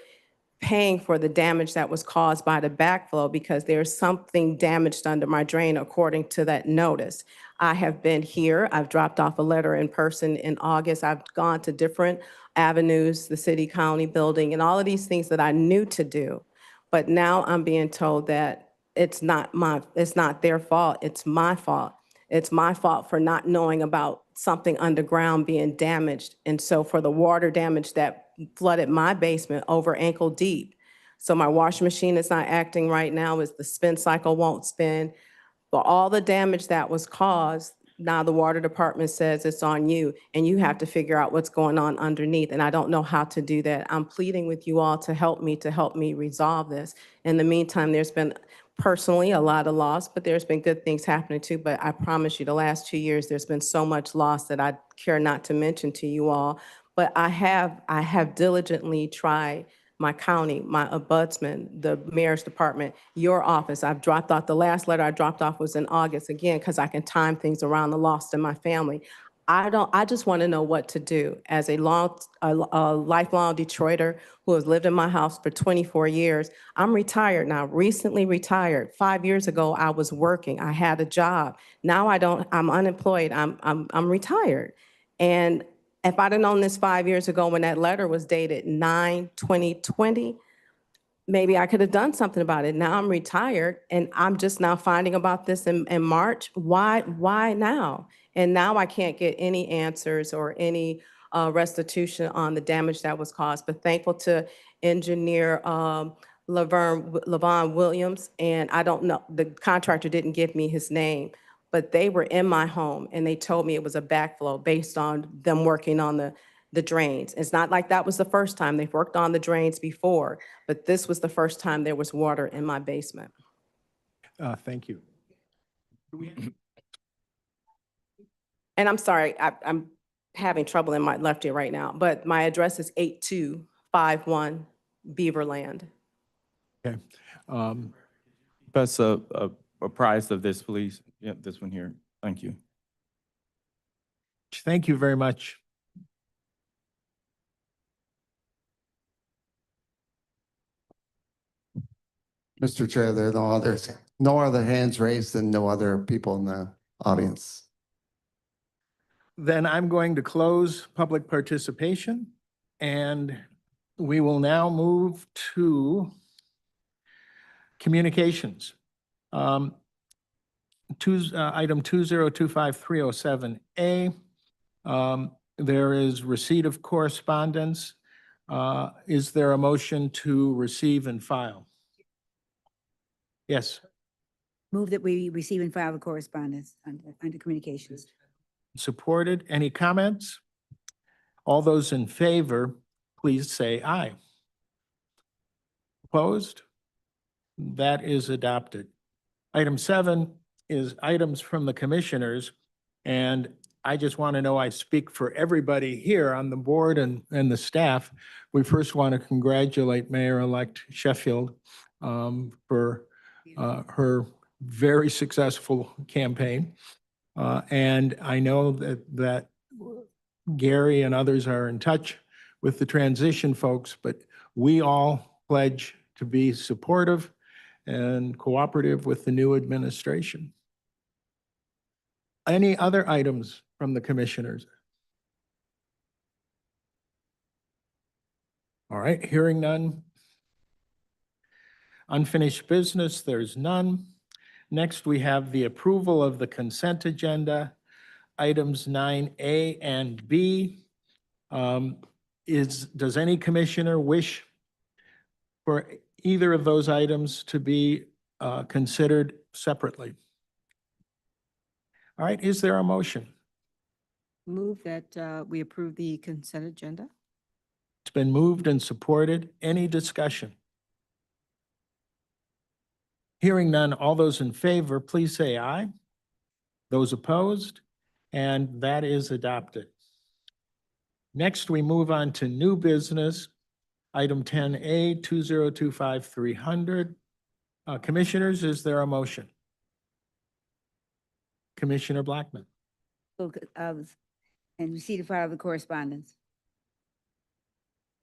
paying for the damage that was caused by the backflow, because there's something damaged under my drain according to that notice. I have been here, I've dropped off a letter in person in August. I've gone to different avenues, the city county building, and all of these things that I knew to do. But now I'm being told that it's not their fault, it's my fault. It's my fault for not knowing about something underground being damaged. And so for the water damage that flooded my basement over ankle deep. So my washing machine is not acting right now, as the spin cycle won't spin. But all the damage that was caused, now the water department says it's on you and you have to figure out what's going on underneath. And I don't know how to do that. I'm pleading with you all to help me resolve this. In the meantime, there's been personally a lot of loss, but there's been good things happening too. But I promise you, the last 2 years, there's been so much loss that I care not to mention to you all. But I have diligently tried my county, my ombudsman, the mayor's department, your office. I've dropped off, the last letter I dropped off was in August, again, because I can time things around the loss in my family. I just want to know what to do as a lifelong Detroiter who has lived in my house for 24 years. I'm retired now, recently retired. 5 years ago, I was working. I had a job. Now I'm unemployed. I'm retired. And if I'd have known this 5 years ago when that letter was dated 9/2020, maybe I could have done something about it. Now I'm retired and I'm just now finding about this in March. Why now? And now I can't get any answers or any restitution on the damage that was caused. But thankful to engineer Levon Williams, and I don't know, the contractor didn't give me his name, but they were in my home and they told me it was a backflow based on them working on the drains. It's not like that was the first time. They've worked on the drains before, but this was the first time there was water in my basement. Thank you. And I'm sorry, I'm having trouble in my left ear right now, but my address is 8251 Beaverland. Okay. That's a price of this, please. Yeah, this one here. Thank you. Thank you very much. Mr. Chair, there are no other hands raised and no other people in the audience. Then I'm going to close public participation, and we will now move to communications. Item 2025307A. There is receipt of correspondence. Is there a motion to receive and file? Yes, Move that we receive and file the correspondence under communications. supported. Any comments? All those in favor, please say aye. Opposed? That is adopted. Item 7 is items from the commissioners, and I just want to know I speak for everybody here on the board and the staff. We first want to congratulate Mayor-elect Sheffield for her very successful campaign. And I know that Gary and others are in touch with the transition folks, but we all pledge to be supportive and cooperative with the new administration. Any other items from the commissioners? All right, hearing none. Unfinished business, there's none. Next, we have the approval of the consent agenda, items 9A and B. Does any commissioner wish for either of those items to be considered separately? All right, is there a motion? Move that we approve the consent agenda. It's been moved and supported. Any discussion? Hearing none, all those in favor, please say aye. Those opposed, and that is adopted. Next, we move on to new business, item 10A, 2025-300. Commissioners, is there a motion? Commissioner Blackman. And receipt and file the correspondence.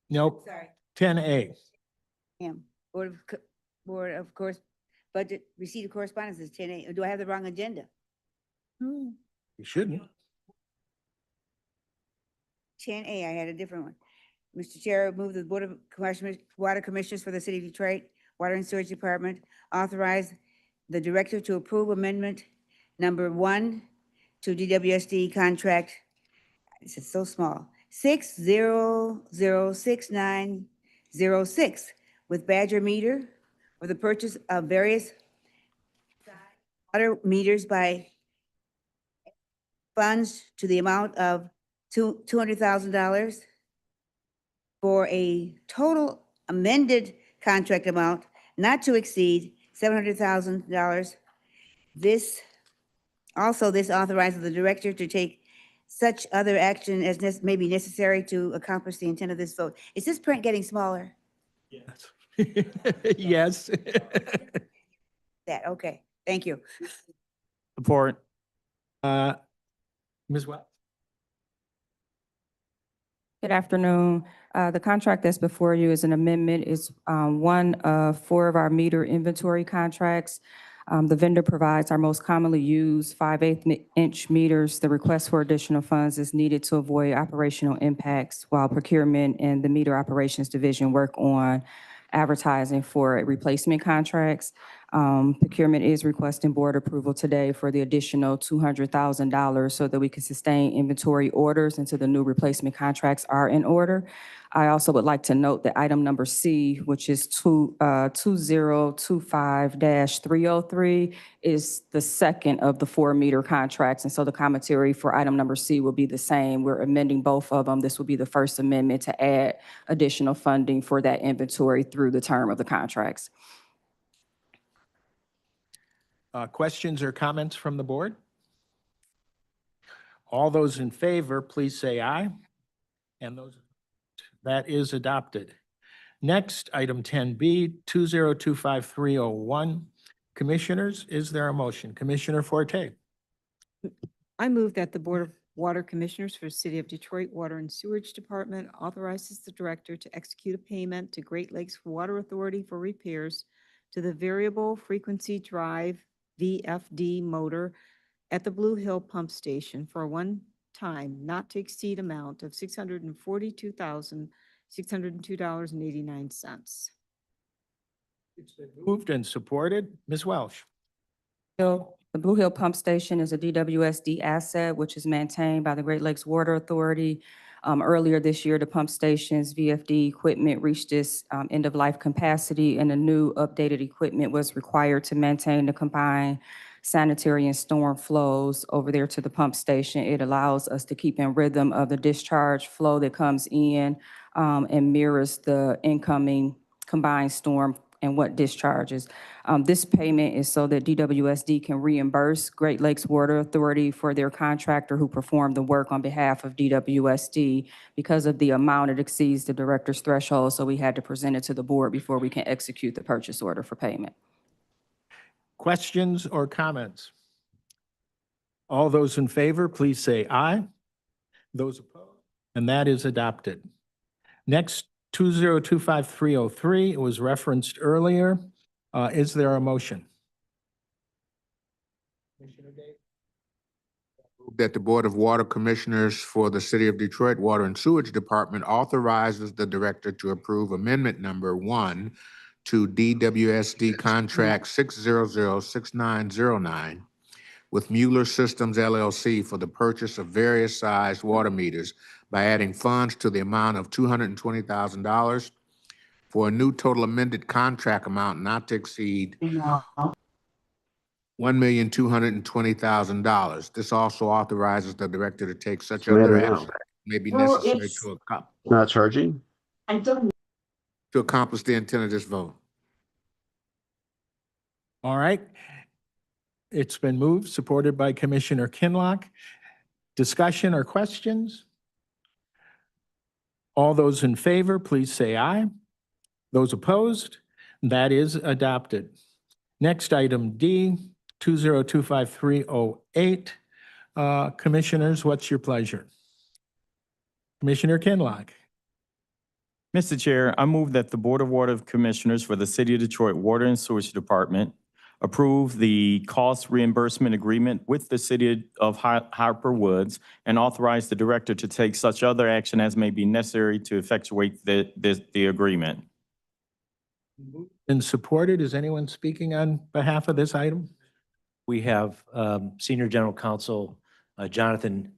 Nope. Sorry. 10A. Board of course, budget, receipt of correspondence is 10A. Do I have the wrong agenda? You shouldn't. 10A, I had a different one. Mr. Chair, move the Board of Commissioners, Water Commissioners for the City of Detroit, Water and Sewage Department, authorize the director to approve amendment number 1 to DWSD contract. This is so small. 6006906 with Badger Meter for the purchase of various water meters by funds to the amount of $200,000 for a total amended contract amount not to exceed $700,000. This authorizes the director to take such other action as may be necessary to accomplish the intent of this vote. Is this print getting smaller? Yes. Yes. Okay, thank you. Support. Ms. Wells? Good afternoon. The contract that's before you is an amendment. It's one of 4 of our meter inventory contracts. The vendor provides our most commonly used 5/8-inch meters. The request for additional funds is needed to avoid operational impacts while procurement and the meter operations division work on advertising for replacement contracts. Procurement is requesting board approval today for the additional $200,000 so that we can sustain inventory orders until the new replacement contracts are in order. I also would like to note that item number C, which is 2025-303, is the second of the 4 meter contracts. And so the commentary for item number C will be the same. We're amending both of them. This will be the first amendment to add additional funding for that inventory through the term of the contracts. Questions or comments from the board? All those in favor, please say aye. And that is adopted. Next, item 10B, 2025-301. Commissioners, is there a motion? Commissioner Forte. I move that the Board of Water Commissioners for the City of Detroit Water and Sewage Department authorizes the director to execute a payment to Great Lakes Water Authority for repairs to the variable frequency drive VFD motor at the Blue Hill Pump Station for a one-time not to exceed amount of $642,602.89. It's been moved and supported. Ms. Welsh. The Blue Hill Pump Station is a DWSD asset, which is maintained by the Great Lakes Water Authority. Earlier this year, the pump station's VFD equipment reached its end-of-life capacity, and a new updated equipment was required to maintain the combined sanitary and storm flows over there to the pump station. It allows us to keep in rhythm of the discharge flow that comes in and mirrors the incoming combined storm and what discharges. This payment is so that DWSD can reimburse Great Lakes Water Authority for their contractor who performed the work on behalf of DWSD. Because of the amount, it exceeds the director's threshold, so we had to present it to the board before we can execute the purchase order for payment. Questions or comments? All those in favor, please say aye. Those opposed? And that is adopted. Next, 2025303, it was referenced earlier. Is there a motion? That the Board of Water Commissioners for the City of Detroit Water and Sewage Department authorizes the director to approve amendment number 1 to DWSD contract 6006909 with Mueller Systems LLC for the purchase of various sized water meters by adding funds to the amount of $220,000 for a new total amended contract amount not to exceed $1,220,000. This also authorizes the director to take such other action may be necessary Not charging? to accomplish the intent of this vote. All right. It's been moved, supported by Commissioner Kinlock. Discussion or questions? All those in favor, please say aye. Those opposed? That is adopted. Next, item D, 2025308. Commissioners, what's your pleasure? Commissioner Kinlock. Mr. Chair, I move that the Board of Water Commissioners for the City of Detroit Water and Sewage Department approve the cost reimbursement agreement with the City of Harper Woods and authorize the director to take such other action as may be necessary to effectuate the agreement. And supported. Is anyone speaking on behalf of this item? We have Senior General Counsel Jonathan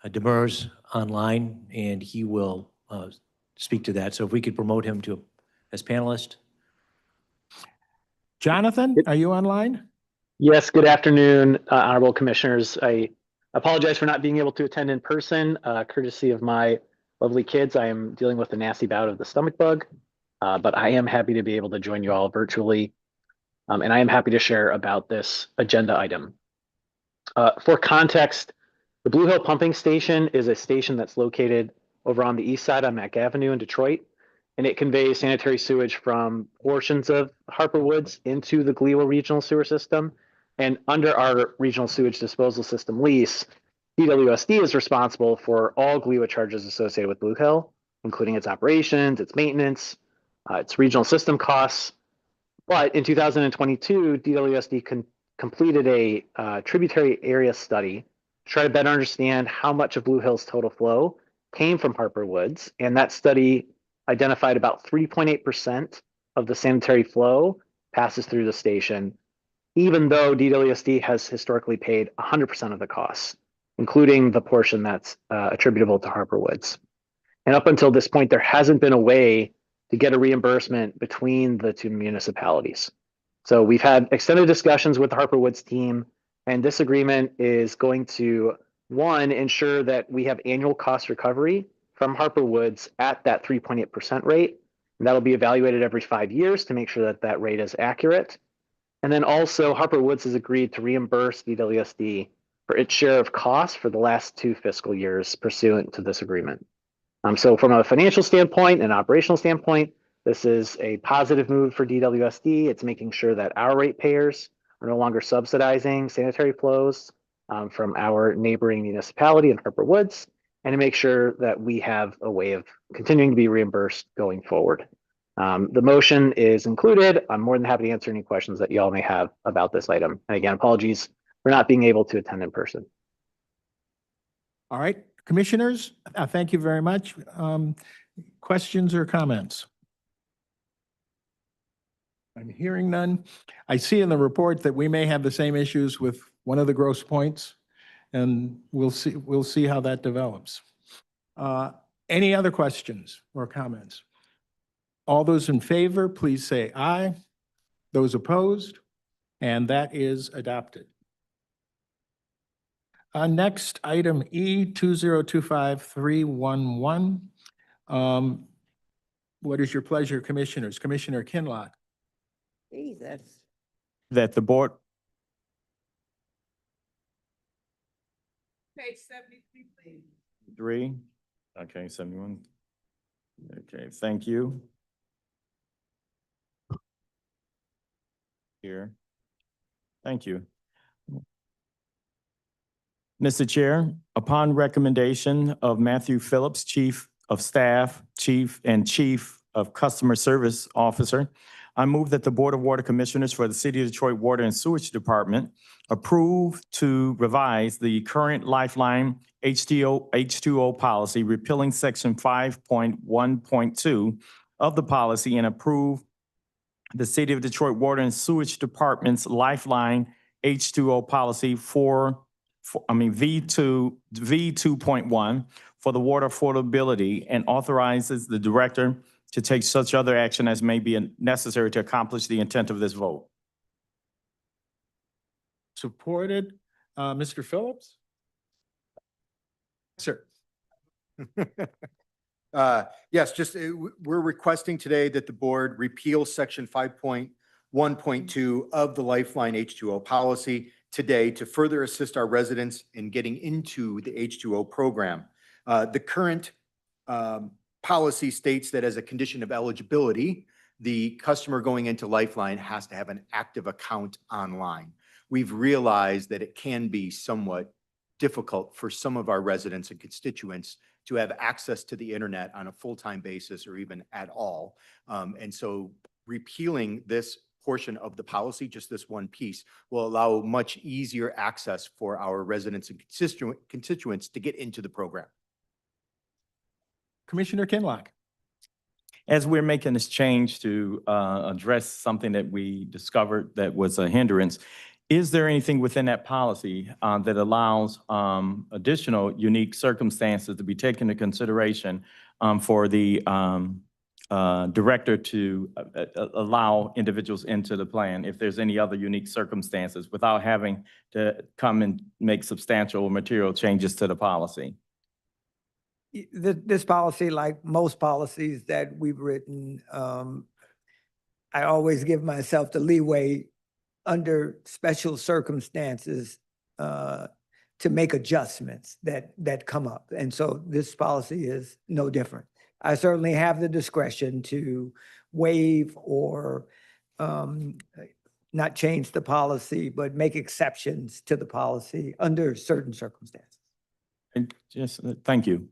Demers online, and he will speak to that. So if we could promote him to as panelist. Jonathan, are you online? Yes, good afternoon, honorable commissioners. I apologize for not being able to attend in person, courtesy of my lovely kids. I am dealing with a nasty bout of the stomach bug, but I am happy to be able to join you all virtually. And I am happy to share about this agenda item. For context, the Blue Hill Pumping Station is a station that's located over on the east side on Mack Avenue in Detroit, and it conveys sanitary sewage from portions of Harper Woods into the Gliwa Regional Sewer System. And under our Regional Sewage Disposal System lease, DWSD is responsible for all Gliwa charges associated with Blue Hill, including its operations, its maintenance, its regional system costs. But in 2022, DWSD completed a tributary area study to try to better understand how much of Blue Hill's total flow came from Harper Woods. And that study identified about 3.8% of the sanitary flow passes through the station, even though DWSD has historically paid 100% of the costs, including the portion that's attributable to Harper Woods. And up until this point, there hasn't been a way to get a reimbursement between the two municipalities. So we've had extended discussions with the Harper Woods team, and this agreement is going to, one, ensure that we have annual cost recovery from Harper Woods at that 3.8% rate. And that'll be evaluated every 5 years to make sure that that rate is accurate. And then also Harper Woods has agreed to reimburse DWSD for its share of costs for the last 2 fiscal years pursuant to this agreement. So from a financial standpoint and operational standpoint, this is a positive move for DWSD. It's making sure that our ratepayers are no longer subsidizing sanitary flows from our neighboring municipality in Harper Woods, and to make sure that we have a way of continuing to be reimbursed going forward. The motion is included. I'm more than happy to answer any questions that you all may have about this item. And again, apologies for not being able to attend in person. All right, commissioners, thank you very much. Questions or comments? I'm hearing none. I see in the report that we may have the same issues with one of the gross points, and we'll see how that develops. Any other questions or comments? All those in favor, please say aye. Those opposed, and that is adopted. Next, item E, 2025311. What is your pleasure, commissioners? Commissioner Kinlock. Jesus. that the board, Page 73, please. 3, okay, 71. Okay, thank you. Here. Thank you. Mr. Chair, upon recommendation of Matthew Phillips, Chief of Staff, Chief of Customer Service Officer, I move that the Board of Water Commissioners for the City of Detroit Water and Sewage Department approve to revise the current Lifeline H2O policy, repealing Section 5.1.2 of the policy, and approve the City of Detroit Water and Sewage Department's Lifeline H2O policy V2.1 for the water affordability, and authorizes the director to take such other action as may be necessary to accomplish the intent of this vote. Supported. Mr. Phillips? Sir. Yes, just, we're requesting today that the board repeal section 5.1.2 of the Lifeline H2O policy today to further assist our residents in getting into the H2O program. The current policy states that as a condition of eligibility, the customer going into Lifeline has to have an active account online. We've realized that it can be somewhat difficult for some of our residents and constituents to have access to the internet on a full-time basis or even at all. And so repealing this portion of the policy, just this one piece, will allow much easier access for our residents and constituents to get into the program. Commissioner Kinlock? As we're making this change to address something that we discovered that was a hindrance, is there anything within that policy that allows additional unique circumstances to be taken into consideration for the director to allow individuals into the plan if there's any other unique circumstances without having to come and make substantial material changes to the policy? This policy, like most policies that we've written, I always give myself the leeway under special circumstances to make adjustments that come up. And so this policy is no different. I certainly have the discretion to waive or not change the policy, but make exceptions to the policy under certain circumstances. And just, thank you.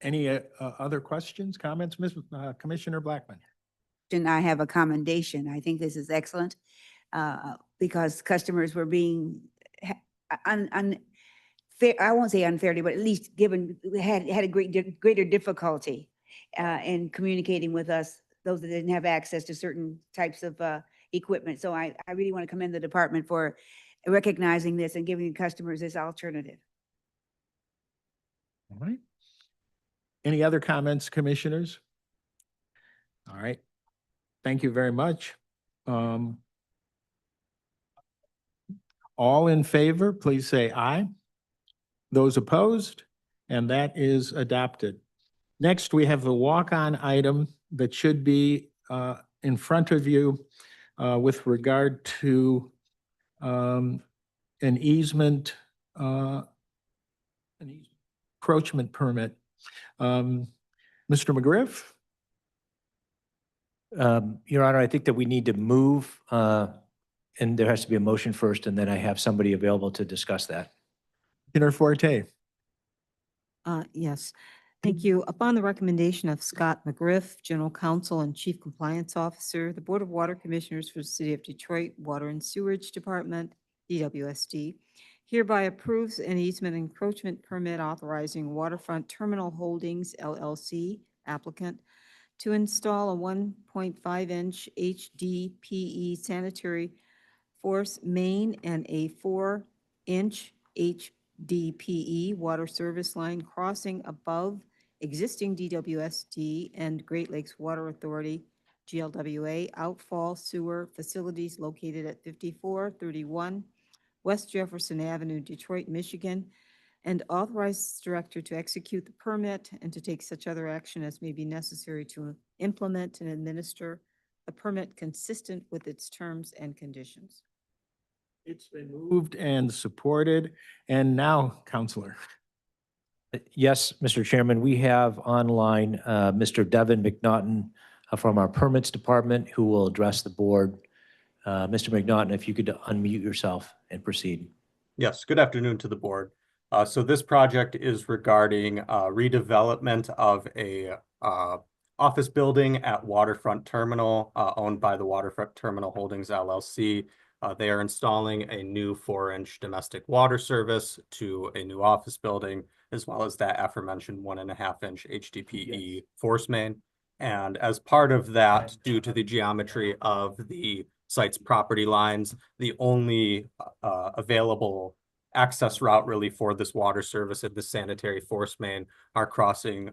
Any other questions, comments, Commissioner Blackman? And I have a commendation. I think this is excellent because customers were being unfair, I won't say unfairly, but at least had a greater difficulty in communicating with us, those that didn't have access to certain types of equipment. So I really want to commend the department for recognizing this and giving customers this alternative. All right. Any other comments, commissioners? All right. Thank you very much. All in favor, please say aye. Those opposed, and that is adopted. Next, we have a walk-on item that should be in front of you with regard to an easement, encroachment permit. Mr. McGriff? Your Honor, I think that we need to move, and there has to be a motion first, and then I have somebody available to discuss that. Commissioner Forte? Yes, thank you. Upon the recommendation of Scott McGriff, General Counsel and Chief Compliance Officer, the Board of Water Commissioners for the City of Detroit Water and Sewerage Department, DWSD, hereby approves an easement encroachment permit authorizing Waterfront Terminal Holdings LLC applicant to install a 1.5-inch HDPE sanitary force main and a 4-inch HDPE water service line crossing above existing DWSD and Great Lakes Water Authority, GLWA, outfall sewer facilities located at 5431 West Jefferson Avenue, Detroit, Michigan, and authorize the director to execute the permit and to take such other action as may be necessary to implement and administer the permit consistent with its terms and conditions. It's been moved and supported. And now, Counselor. Yes, Mr. Chairman, we have online Mr. Devin McNaughton from our Permits Department who will address the board. Mr. McNaughton, if you could unmute yourself and proceed. Yes, good afternoon to the board. So this project is regarding redevelopment of a office building at Waterfront Terminal owned by the Waterfront Terminal Holdings LLC. They are installing a new 4-inch domestic water service to a new office building, as well as that aforementioned 1.5-inch HDPE force main. And as part of that, due to the geometry of the site's property lines, the only available access route really for this water service and the sanitary force main are crossing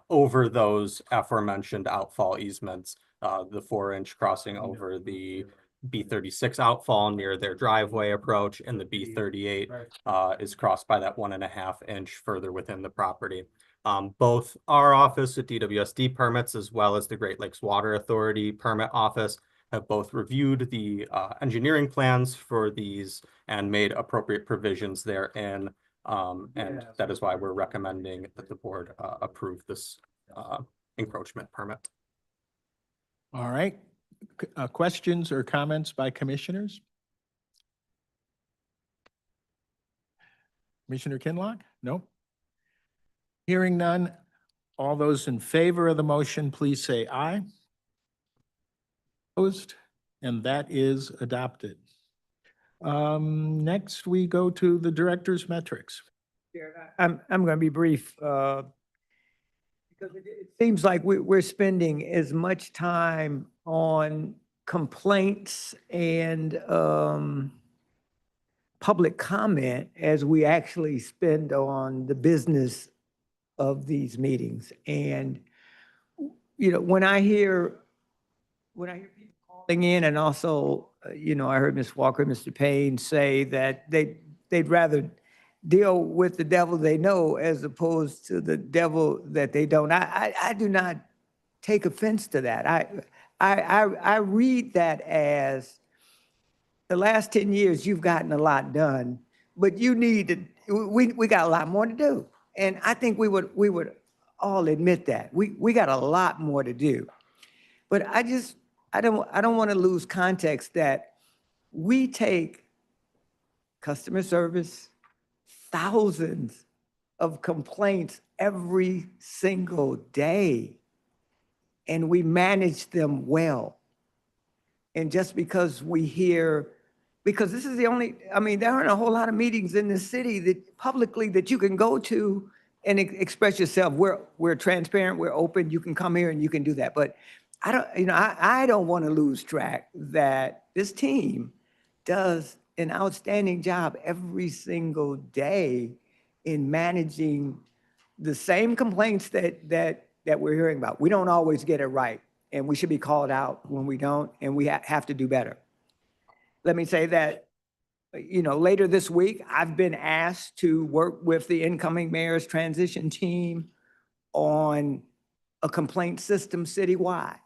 over those aforementioned outfall easements, the 4-inch crossing over the B36 outfall near their driveway approach, and the B38 is crossed by that 1.5-inch further within the property. Both our office at DWSD permits, as well as the Great Lakes Water Authority permit office, have both reviewed the engineering plans for these and made appropriate provisions therein. And that is why we're recommending that the board approve this encroachment permit. All right. Questions or comments by commissioners? Commissioner Kinlock? No. Hearing none. All those in favor of the motion, please say aye. Opposed? And that is adopted. Next, we go to the director's metrics. I'm going to be brief. Because it seems like we're spending as much time on complaints and public comment as we actually spend on the business of these meetings. And, you know, when I hear people calling in, and also, you know, I heard Ms. Walker, Mr. Payne say that they'd rather deal with the devil they know as opposed to the devil that they don't. I do not take offense to that. I read that as the last 10 years you've gotten a lot done, but you need to, we got a lot more to do. And I think we would all admit that. We got a lot more to do. But I don't want to lose context that we take customer service, thousands of complaints every single day, and we manage them well. And just because we hear, because this is the only, I mean, there aren't a whole lot of meetings in this city that publicly that you can go to and express yourself. We're transparent, we're open, you can come here and you can do that. But I don't want to lose track that this team does an outstanding job every single day in managing the same complaints that we're hearing about. We don't always get it right, and we should be called out when we don't, and we have to do better. Let me say that, you know, later this week, I've been asked to work with the incoming mayor's transition team on a complaint system citywide,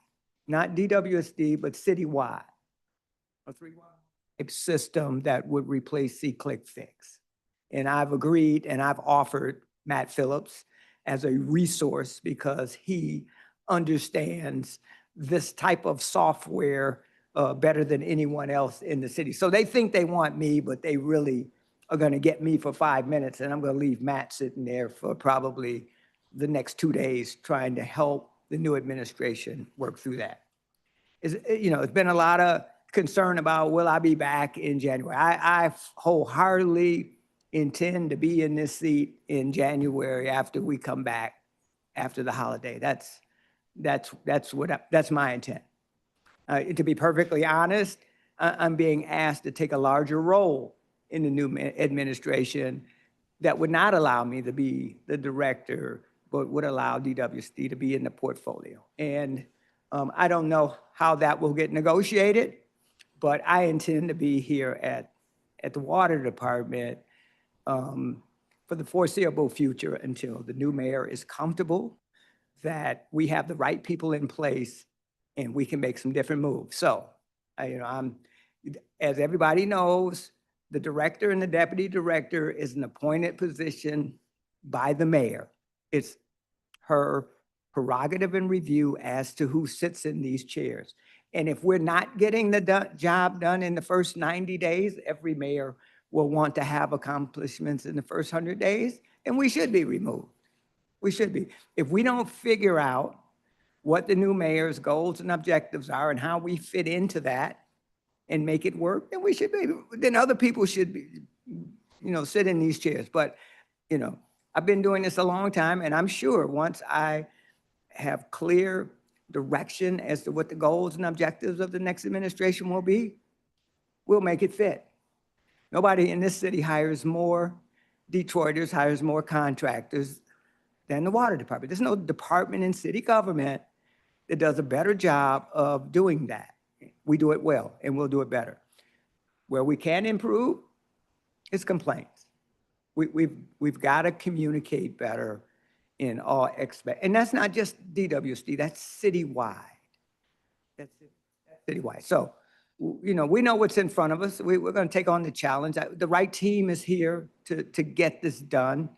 not DWSD, but citywide. A 3-1 system that would replace C-Click Fix. And I've agreed and I've offered Matt Phillips as a resource because he understands this type of software better than anyone else in the city. So they think they want me, but they really are going to get me for 5 minutes, and I'm going to leave Matt sitting there for probably the next 2 days trying to help the new administration work through that. You know, it's been a lot of concern about, will I be back in January? I wholeheartedly intend to be in this seat in January after we come back after the holiday. That's my intent. To be perfectly honest, I'm being asked to take a larger role in the new administration that would not allow me to be the director, but would allow DWSD to be in the portfolio. And I don't know how that will get negotiated, but I intend to be here at the water department for the foreseeable future until the new mayor is comfortable that we have the right people in place and we can make some different moves. So, as everybody knows, the director and the deputy director is an appointed position by the mayor. It's her prerogative and review as to who sits in these chairs. And if we're not getting the job done in the first 90 days, every mayor will want to have accomplishments in the first 100 days, and we should be removed. We should be. If we don't figure out what the new mayor's goals and objectives are and how we fit into that and make it work, then we should be, then other people should be, sit in these chairs. But, I've been doing this a long time, and I'm sure once I have clear direction as to what the goals and objectives of the next administration will be, we'll make it fit. Nobody in this city hires more Detroiters, hires more contractors than the water department. There's no department in city government that does a better job of doing that. We do it well, and we'll do it better. Where we can improve is complaints. We've got to communicate better in all aspects. And that's not just DWSD, that's citywide. That's citywide. So, we know what's in front of us. We're going to take on the challenge. The right team is here to get this done.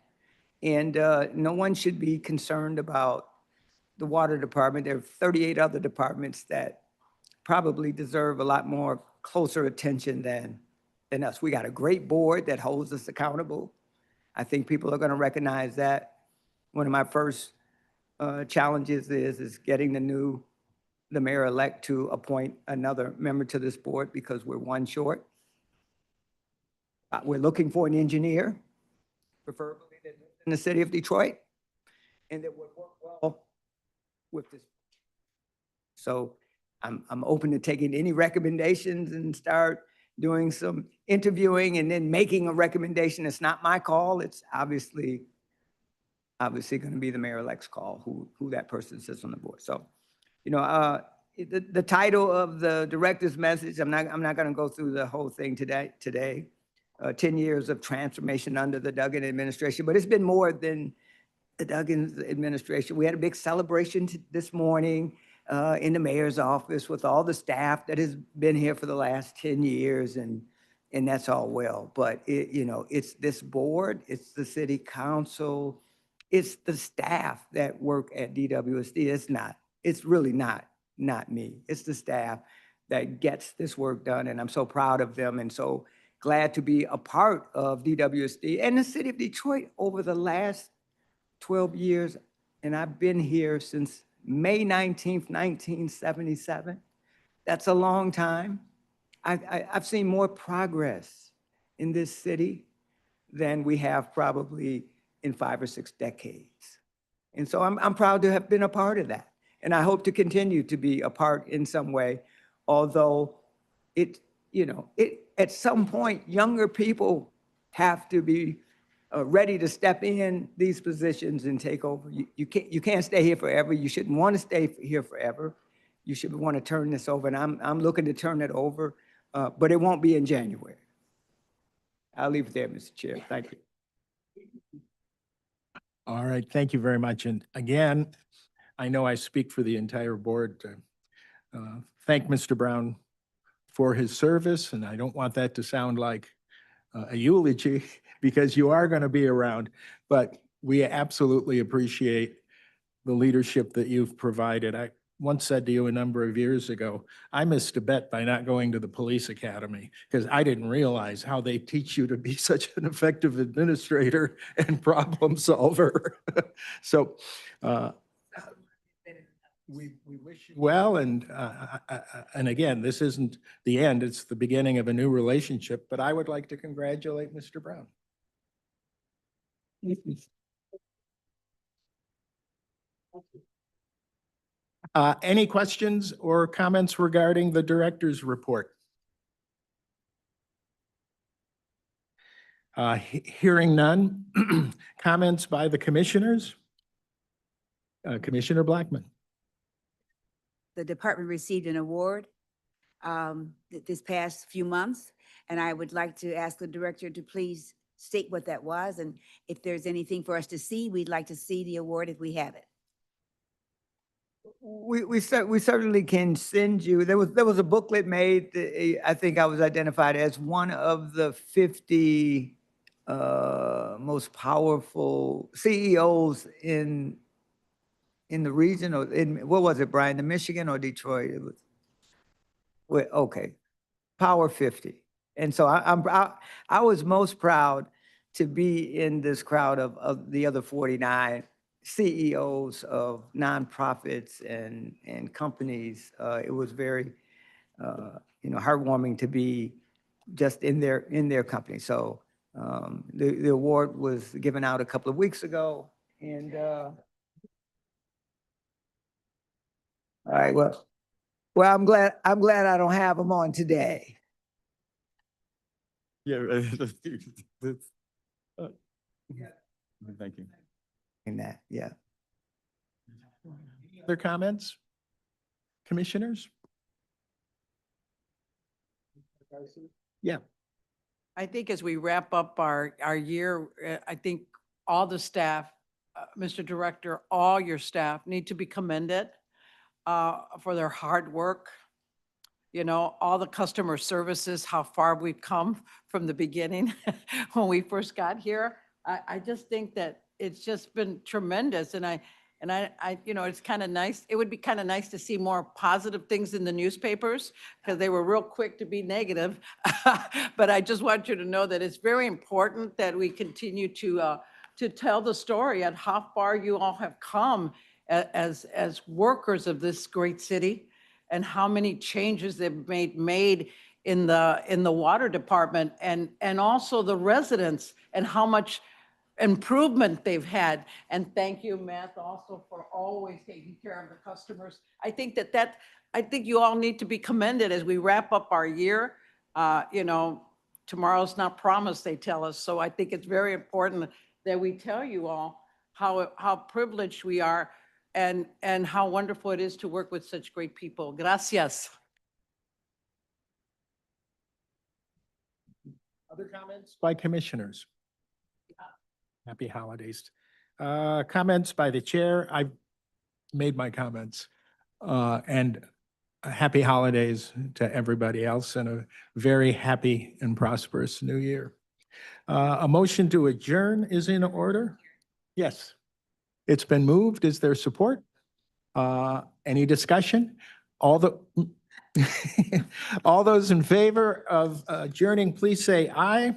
And no one should be concerned about the water department. There are 38 other departments that probably deserve a lot more closer attention than us. We got a great board that holds us accountable. I think people are going to recognize that. One of my first challenges is getting the mayor-elect to appoint another member to this board because we're one short. We're looking for an engineer, preferably in the city of Detroit, and that would work well with this. So I'm open to taking any recommendations and start doing some interviewing and then making a recommendation. It's not my call. It's obviously going to be the mayor-elect's call, who that person sits on the board. So, the title of the director's message, I'm not going to go through the whole thing today. 10 years of transformation under the Duggan administration, but it's been more than the Duggan administration. We had a big celebration this morning in the mayor's office with all the staff that has been here for the last 10 years, and that's all well. But it's this board, it's the city council, it's the staff that work at DWSD. It's really not me. It's the staff that gets this work done, and I'm so proud of them and so glad to be a part of DWSD and the city of Detroit over the last 12 years. And I've been here since May 19th, 1977. That's a long time. I've seen more progress in this city than we have probably in 5 or 6 decades. And so I'm proud to have been a part of that. And I hope to continue to be a part in some way, although at some point, younger people have to be ready to step in these positions and take over. You can't stay here forever. You shouldn't want to stay here forever. You should want to turn this over, and I'm looking to turn it over, but it won't be in January. I'll leave it there, Mr. Chair. Thank you. All right, thank you very much. And again, I know I speak for the entire board to thank Mr. Brown for his service, and I don't want that to sound like a eulogy because you are going to be around, but we absolutely appreciate the leadership that you've provided. I once said to you a number of years ago, I missed a bet by not going to the police academy because I didn't realize how they teach you to be such an effective administrator and problem solver. So we wish you well, and again, this isn't the end, it's the beginning of a new relationship, but I would like to congratulate Mr. Brown. Any questions or comments regarding the director's report? Hearing none. Comments by the commissioners? Commissioner Blackman. The department received an award this past few months, and I would like to ask the director to please state what that was, and if there's anything for us to see, we'd like to see the award if we have it. We certainly can send you, there was a booklet made, I think I was identified as one of the 50 most powerful CEOs in the region, or in, what was it, Brian, the Michigan or Detroit? It was, well, okay, Power 50. And so I was most proud to be in this crowd of the other 49 CEOs of nonprofits and companies. It was very, heartwarming to be just in their company. So the award was given out a couple of weeks ago, and all right, well, I'm glad I don't have them on today. Yeah. Thank you. In that, yeah. Other comments? Commissioners? Yeah. I think as we wrap up our year, I think all the staff, Mr. Director, all your staff need to be commended for their hard work. You know, all the customer services, how far we've come from the beginning when we first got here. I just think that it's just been tremendous. And I, it's kind of nice. It would be kind of nice to see more positive things in the newspapers because they were real quick to be negative. But I just want you to know that it's very important that we continue to tell the story and how far you all have come as workers of this great city, and how many changes they've made in the water department, and also the residents, and how much improvement they've had. And thank you, Matt, also for always taking care of the customers. I think I think you all need to be commended as we wrap up our year. Tomorrow's not promised, they tell us. So I think it's very important that we tell you all how privileged we are, and how wonderful it is to work with such great people. Gracias. Other comments by commissioners? Happy holidays. Comments by the chair. I've made my comments. And happy holidays to everybody else, and a very happy and prosperous new year. A motion to adjourn is in order. Yes. It's been moved. Is there support? Any discussion? All those in favor of adjourning, please say aye.